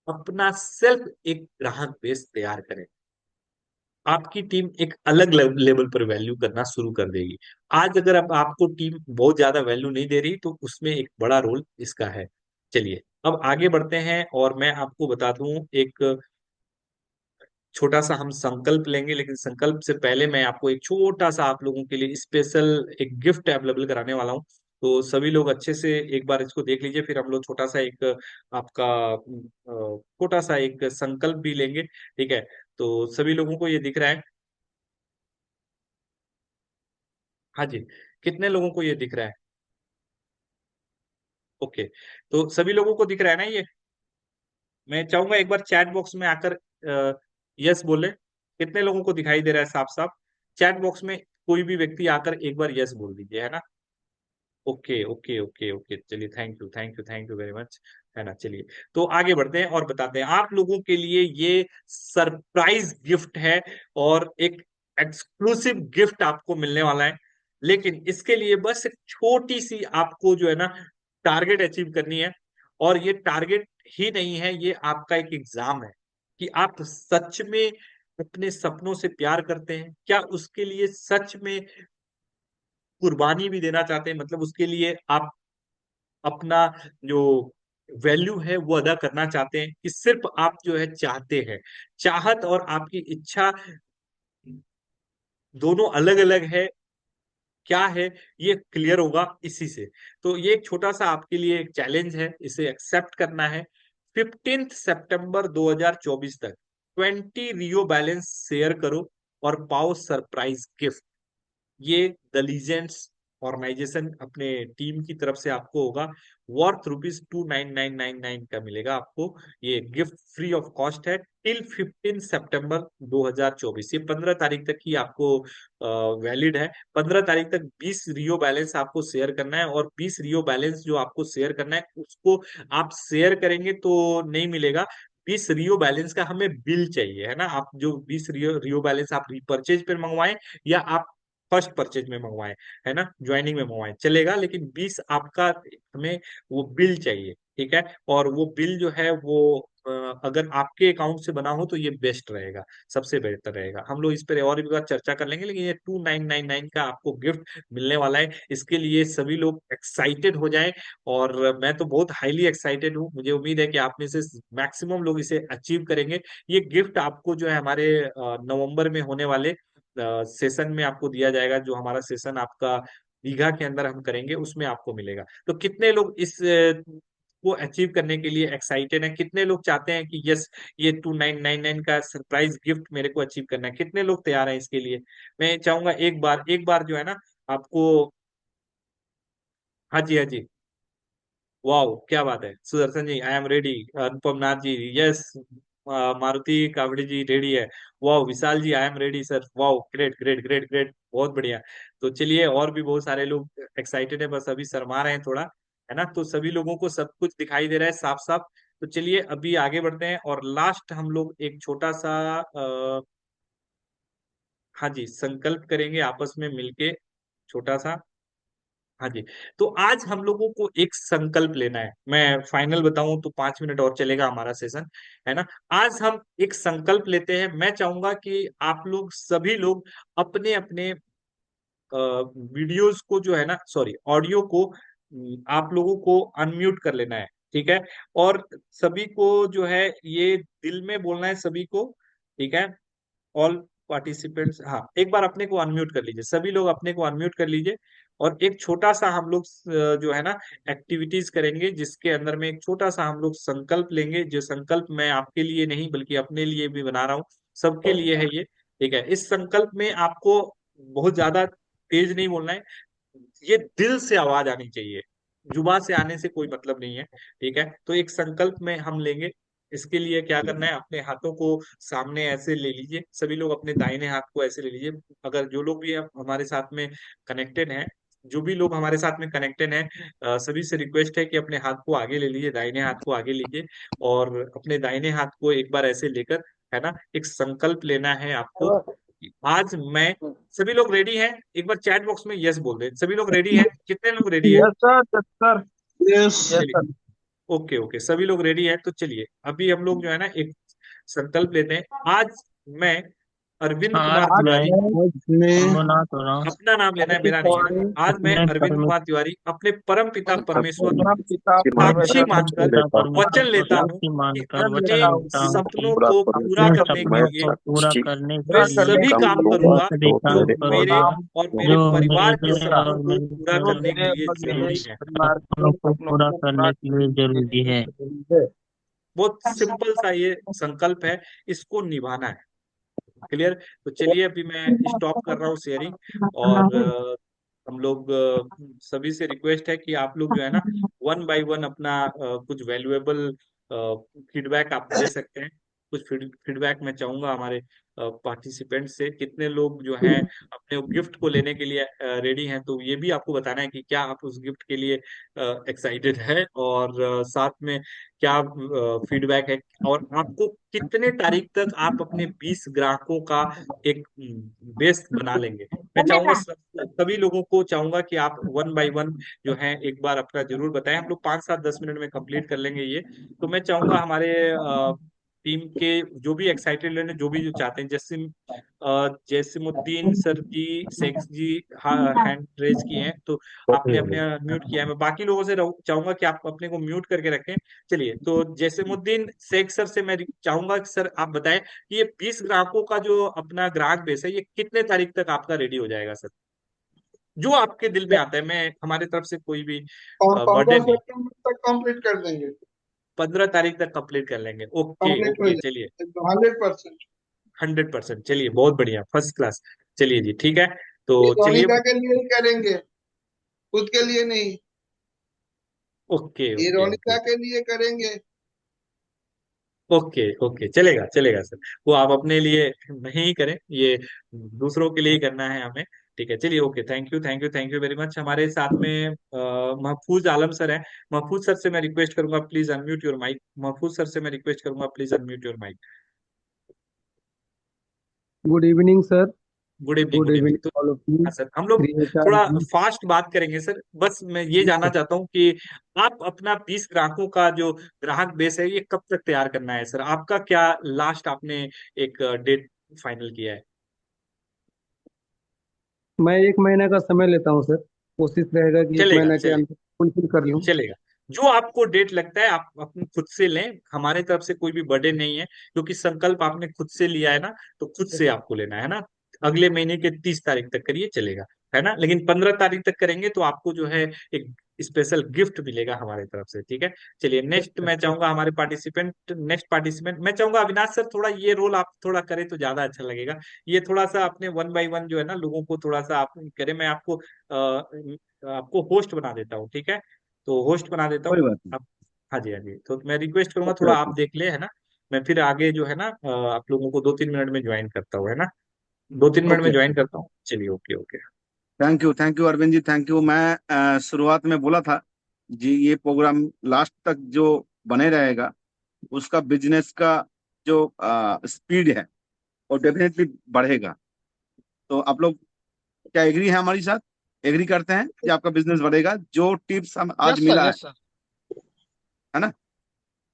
अपना सेल्फ एक ग्राहक बेस तैयार करें। आपकी टीम एक अलग लेवल पर वैल्यू करना शुरू कर देगी। आज अगर अब आपको टीम बहुत ज्यादा वैल्यू नहीं दे रही, तो उसमें एक बड़ा रोल इसका है। चलिए, अब आगे बढ़ते हैं, और मैं आपको बता दूं, एक छोटा सा हम संकल्प लेंगे, लेकिन संकल्प से पहले मैं आपको एक छोटा सा, आप लोगों के लिए स्पेशल एक गिफ्ट अवेलेबल कराने वाला हूँ। तो सभी लोग अच्छे से एक बार इसको देख लीजिए, फिर हम लोग छोटा सा एक आपका छोटा सा एक संकल्प भी लेंगे। ठीक है, तो सभी लोगों को ये दिख रहा है? हाँ जी, कितने लोगों को ये दिख रहा है? ओके, तो सभी लोगों को दिख रहा है ना ये? मैं चाहूंगा एक बार चैट बॉक्स में आकर यस बोले। कितने लोगों को दिखाई दे रहा है साफ साफ? चैट बॉक्स में कोई भी व्यक्ति आकर एक बार यस बोल दीजिए, है ना? ओके ओके ओके ओके, चलिए, thank you thank you thank you very much. है ना? चलिए, तो आगे बढ़ते हैं और बताते हैं आप लोगों के लिए ये सरप्राइज गिफ्ट है, और एक एक्सक्लूसिव गिफ्ट आपको मिलने वाला है। लेकिन इसके लिए बस एक छोटी सी आपको जो है ना, टारगेट अचीव करनी है। और ये टारगेट ही नहीं है, ये आपका एक एग्जाम है कि आप सच में अपने सपनों से प्यार करते हैं क्या, उसके लिए सच में कुर्बानी भी देना चाहते हैं, मतलब उसके लिए आप अपना जो वैल्यू है वो अदा करना चाहते हैं, कि सिर्फ आप जो है चाहते हैं। चाहत और आपकी इच्छा दोनों अलग अलग है, क्या है, ये क्लियर होगा इसी से। तो ये एक छोटा सा आपके लिए एक चैलेंज है, इसे एक्सेप्ट करना है। 15 सितंबर 2024 तक 20 रियो बैलेंस शेयर करो और पाओ सरप्राइज गिफ्ट। ये द लीजेंड्स ऑर्गेनाइजेशन अपने टीम की तरफ से आपको होगा, वर्थ ₹29,999 का मिलेगा आपको। ये गिफ्ट फ्री ऑफ कॉस्ट है टिल 15 सितंबर 2024। ये 15 तारीख तक ही आपको वैलिड है। 15 तारीख तक 20 रियो बैलेंस आपको शेयर करना है, और 20 रियो बैलेंस जो आपको शेयर करना है उसको आप शेयर करेंगे तो नहीं मिलेगा। 20 रियो बैलेंस का हमें बिल चाहिए, है ना। आप जो 20 रियो रियो बैलेंस आप रिपर्चेज पे मंगवाएं या आप फर्स्ट परचेज में मंगवाएं, है ना, ज्वाइनिंग में मंगवाएं चलेगा, लेकिन 20 आपका हमें वो बिल चाहिए, ठीक है। और वो बिल जो है वो अगर आपके अकाउंट से बना हो तो ये बेस्ट रहेगा, सबसे बेहतर रहेगा। हम लोग इस पर और भी बात चर्चा कर लेंगे, लेकिन ये 2999 का आपको गिफ्ट मिलने वाला है। इसके लिए सभी लोग एक्साइटेड हो जाएं, और मैं तो बहुत हाईली एक्साइटेड हूँ। मुझे उम्मीद है कि आप में से मैक्सिमम लोग इसे अचीव करेंगे। ये गिफ्ट आपको जो है हमारे नवंबर में होने वाले सेशन में आपको दिया जाएगा। जो हमारा सेशन आपका दीघा के अंदर हम करेंगे उसमें आपको मिलेगा। तो कितने लोग इस को अचीव करने के लिए एक्साइटेड हैं? कितने लोग चाहते हैं कि यस, ये 2999 का सरप्राइज गिफ्ट मेरे को अचीव करना है? कितने लोग तैयार हैं इसके लिए? मैं चाहूंगा एक बार जो है ना आपको। हाँ जी, हाँ जी। वाह, क्या बात है Sudarshan ji, I am ready. Anupam Nath ji, yes. Maruti Kawade ji ready है। वाह Vishal ji, I am ready sir. वाह, ग्रेट ग्रेट ग्रेट ग्रेट, बहुत बढ़िया। तो चलिए, और भी बहुत सारे लोग एक्साइटेड है, बस अभी शर्मा रहे हैं थोड़ा, है ना। तो सभी लोगों को सब कुछ दिखाई दे रहा है साफ साफ। तो चलिए अभी आगे बढ़ते हैं, और लास्ट हम लोग एक छोटा सा हाँ जी, संकल्प करेंगे आपस में मिलके, छोटा सा। हाँ जी। तो आज हम लोगों को एक संकल्प लेना है। मैं फाइनल बताऊं तो 5 मिनट और चलेगा हमारा सेशन, है ना। आज हम एक संकल्प लेते हैं। मैं चाहूंगा कि आप लोग सभी लोग अपने अपने वीडियोस को जो है ना, सॉरी, ऑडियो को आप लोगों को अनम्यूट कर लेना है, ठीक है। और सभी को जो है ये दिल में बोलना है सभी को, ठीक है। ऑल पार्टिसिपेंट्स, हाँ, एक बार अपने को अनम्यूट कर लीजिए, सभी लोग अपने को अनम्यूट कर लीजिए। और एक छोटा सा हम लोग जो है ना एक्टिविटीज करेंगे, जिसके अंदर में एक छोटा सा हम लोग संकल्प लेंगे। जो संकल्प मैं आपके लिए नहीं बल्कि अपने लिए भी बना रहा हूँ, सबके लिए है ये, ठीक है। इस संकल्प में आपको बहुत ज्यादा तेज नहीं बोलना है, ये दिल से आवाज आनी चाहिए, जुबान से आने से कोई मतलब नहीं है, ठीक है। तो एक संकल्प में हम लेंगे। इसके लिए क्या करना है, अपने हाथों को सामने ऐसे ले लीजिए, सभी लोग अपने दाहिने हाथ को ऐसे ले लीजिए। अगर जो लोग भी हमारे साथ में कनेक्टेड हैं, जो भी लोग हमारे साथ में कनेक्टेड हैं, सभी से रिक्वेस्ट है कि अपने हाथ को आगे ले लीजिए, दाहिने हाथ को आगे लीजिए। और अपने दाहिने हाथ को एक बार ऐसे लेकर, है ना, एक संकल्प लेना है आपको। आज मैं, सभी लोग रेडी हैं? एक बार चैट बॉक्स में यस बोल दें, सभी लोग रेडी हैं? कितने लोग रेडी हैं? Yes sir, yes sir, yes yes चलिए, सर। ओके ओके, सभी लोग रेडी हैं। तो चलिए अभी हम लोग जो है ना एक संकल्प लेते हैं। आज मैं अरविंद आज कुमार आज मैं तिवारी, मैं शंभुनाथ हो रहा हूँ अपना नाम लेना है, मेरा नहीं है ना। आज मैं अपने अरविंद परम कुमार तिवारी अपने परम पिता परमेश्वर को परम पिता साक्षी परमेश्वर को मानकर पिता परमेश्वर वचन को लेता हूँ साक्षी कि मानकर वचन अपने वचन लेता हूँ लेता कि हूँ कि सपनों को पूरा अपने करने के सपनों लिए को पूरा करने मैं के लिए सभी काम मैं करूंगा सभी जो काम मेरे करूंगा और मेरे जो परिवार के मेरे सपनों और को मेरे पूरा जो करने के मेरे लिए और मेरे जरूरी है। परिवार सपनों के को सपनों पूरा को पूरा करने के लिए करने जरूरी के है। लिए जरूरी है। बहुत सिंपल सा ये संकल्प है, इसको निभाना है। क्लियर? तो चलिए अभी मैं स्टॉप कर रहा हूँ शेयरिंग। और हम लोग सभी से रिक्वेस्ट है कि आप लोग जो है ना वन बाय वन अपना कुछ वैल्यूएबल फीडबैक आप दे सकते हैं। कुछ फीडबैक मैं चाहूंगा हमारे पार्टिसिपेंट से। कितने लोग जो हैं अपने गिफ्ट को लेने के लिए रेडी हैं, तो ये भी आपको बताना है कि क्या आप उस गिफ्ट के लिए एक्साइटेड है, और साथ में क्या फीडबैक है, और आपको कितने तारीख तक आप अपने 20 ग्राहकों का एक बेस बना लेंगे। मैं चाहूंगा सभी लोगों को चाहूंगा कि आप वन बाय वन जो है एक बार अपना जरूर बताएं। हम लोग 5 7 10 मिनट में कंप्लीट कर लेंगे ये। तो मैं चाहूंगा हमारे टीम के जो भी एक्साइटेड लेने, जो भी जो चाहते हैं, जैसिमुद्दीन सर जी, शेख जी हैंड रेज किए हैं, तो आपने अपने म्यूट किया है। मैं बाकी लोगों से चाहूंगा कि आप अपने को म्यूट करके रखें। चलिए, तो जैसिमुद्दीन शेख सर से मैं चाहूंगा कि सर आप बताएं कि ये 20 ग्राहकों का जो अपना ग्राहक बेस है, ये कितने तारीख तक आपका रेडी हो जाएगा सर? जो आपके दिल में आता है, मैं हमारे तरफ से कोई भी पंद्रह बर्डन नहीं। सितंबर तक कंप्लीट कर देंगे। 15 तारीख तक कंप्लीट कर लेंगे। ओके कंप्लीट हो ओके, चलिए। जाएगा एकदम 100%। 100%, चलिए बहुत बढ़िया, फर्स्ट क्लास। चलिए जी, ठीक है। तो ये चलिए। रोनिका के लिए ही करेंगे, खुद के लिए नहीं। ओके ये ओके ओके रोनिका के लिए करेंगे। ओके ओके, चलेगा चलेगा सर। वो आप अपने लिए नहीं करें, ये दूसरों के लिए ही करना है हमें। ठीक है, चलिए, okay, thank you thank you thank you very much. हमारे साथ में महफूज आलम सर है। महफूज सर से मैं रिक्वेस्ट करूंगा, please unmute your mic. Mahfooz sir से मैं रिक्वेस्ट करूंगा, please unmute your mic. Good evening sir. Good evening, good good evening. Evening to all of you. हाँ सर, हम लोग थ्री एच आर थोड़ा जी। फास्ट बात करेंगे सर। बस मैं ये जी जानना सर। चाहता हूँ कि आप अपना 20 ग्राहकों का जो ग्राहक बेस है, ये कब तक तैयार करना है सर? आपका क्या लास्ट आपने एक डेट फाइनल किया है? मैं 1 महीने का समय लेता हूँ सर। कोशिश रहेगा कि एक चलेगा महीने के चलेगा अंदर फुलफिल कर लूँ। चलेगा। जो आपको डेट लगता है आप अपने खुद से लें, हमारे तरफ से कोई भी बर्डन नहीं है, क्योंकि संकल्प आपने खुद से लिया है ना, तो खुद से आपको लेना है ना। अगले महीने के 30 तारीख तक करिए, चलेगा, है ना। लेकिन 15 तारीख तक करेंगे तो आपको जो है एक स्पेशल गिफ्ट मिलेगा हमारे तरफ से, ठीक है। चलिए, नेक्स्ट मैं चाहूंगा हमारे पार्टिसिपेंट, नेक्स्ट पार्टिसिपेंट मैं चाहूंगा अविनाश सर, थोड़ा ये रोल आप थोड़ा करें तो ज्यादा अच्छा लगेगा। ये थोड़ा सा अपने 1 बाय 1 जो है ना, लोगों को थोड़ा सा आप करें। मैं आपको होस्ट बना देता हूँ, ठीक है। तो होस्ट बना देता कोई हूँ बात नहीं। आप। हाँ जी हाँ जी, तो मैं रिक्वेस्ट करूंगा ओके थोड़ा ओके। आप देख ले, है ना। मैं फिर आगे जो है ना आप लोगों को 2-3 मिनट में ज्वाइन करता हूँ, है ना। 2-3 मिनट में ओके ज्वाइन करता हूँ, चलिए, okay okay. Thank you Arvind ji, thank you. मैं शुरुआत में बोला था जी, ये प्रोग्राम लास्ट तक जो बने रहेगा, उसका बिजनेस का जो स्पीड है वो डेफिनेटली बढ़ेगा। तो आप लोग क्या एग्री है हमारी साथ? एग्री करते हैं कि आपका बिजनेस बढ़ेगा, जो टिप्स हम आज यस सर, मिला यस सर। है ना।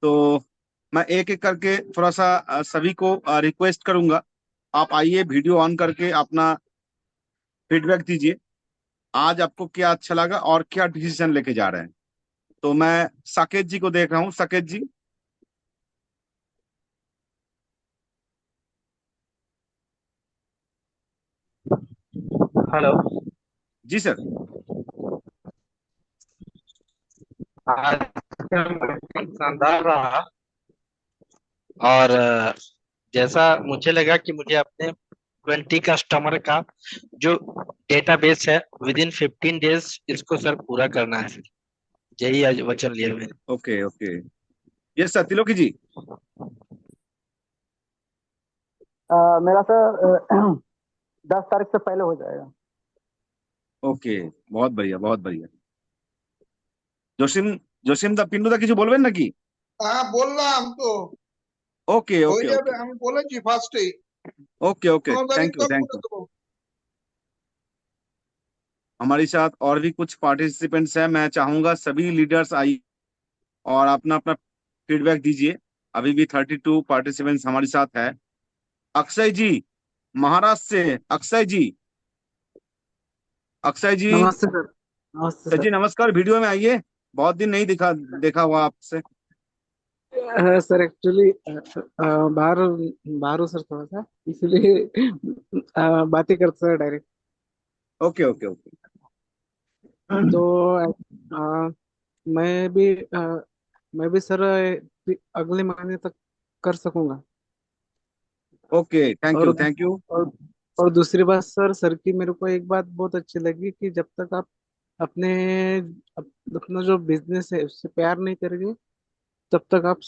तो मैं एक एक करके थोड़ा सा सभी को रिक्वेस्ट करूंगा, आप आइए वीडियो ऑन करके अपना फीडबैक दीजिए। आज आपको क्या अच्छा लगा और क्या डिसीजन लेके जा रहे हैं। तो मैं साकेत जी को देख रहा हूँ। साकेत जी। हेलो। जी सर। आज का मीटिंग शानदार रहा। और जैसा मुझे लगा कि मुझे अपने 20 कस्टमर का जो डेटाबेस है विद इन 15 डेज इसको सर पूरा करना है। यही आज वचन लिए हुए हैं। Okay okay. यस सर, तिलोकी जी। मेरा सर 10 तारीख से पहले हो जाएगा। ओके, बहुत बढ़िया बहुत बढ़िया। जोशिम जोशिम दा पिंडू दा কিছু বলবেন নাকি? हाँ, বললাম তো। ओके হয়ে ओके যাবে, ओके আমি বলেছি ফার্স্টেই। Okay okay. 15 তারিখ थैंक यू তক थैंक করে यू। দেবো। हमारे साथ और भी कुछ पार्टिसिपेंट्स हैं, मैं चाहूंगा सभी लीडर्स आइए और अपना अपना फीडबैक दीजिए। अभी भी 32 पार्टिसिपेंट्स हमारे साथ है। अक्षय जी, महाराष्ट्र से अक्षय जी। अक्षय जी। नमस्ते सर। नमस्ते सर सर। जी नमस्कार, वीडियो में आइए। बहुत दिन नहीं देखा हुआ आपसे। सर एक्चुअली बाहर बाहर हूँ सर थोड़ा सा, इसलिए बातें करते sir direct. Okay okay okay. तो मैं भी मैं भी सर अगले महीने तक कर सकूंगा। ओके, थैंक और यू थैंक यू। और और दूसरी बात सर की मेरे को एक बात बहुत अच्छी लगी कि जब तक आप अपने अपना जो बिजनेस है उससे प्यार नहीं करेंगे तब तक आप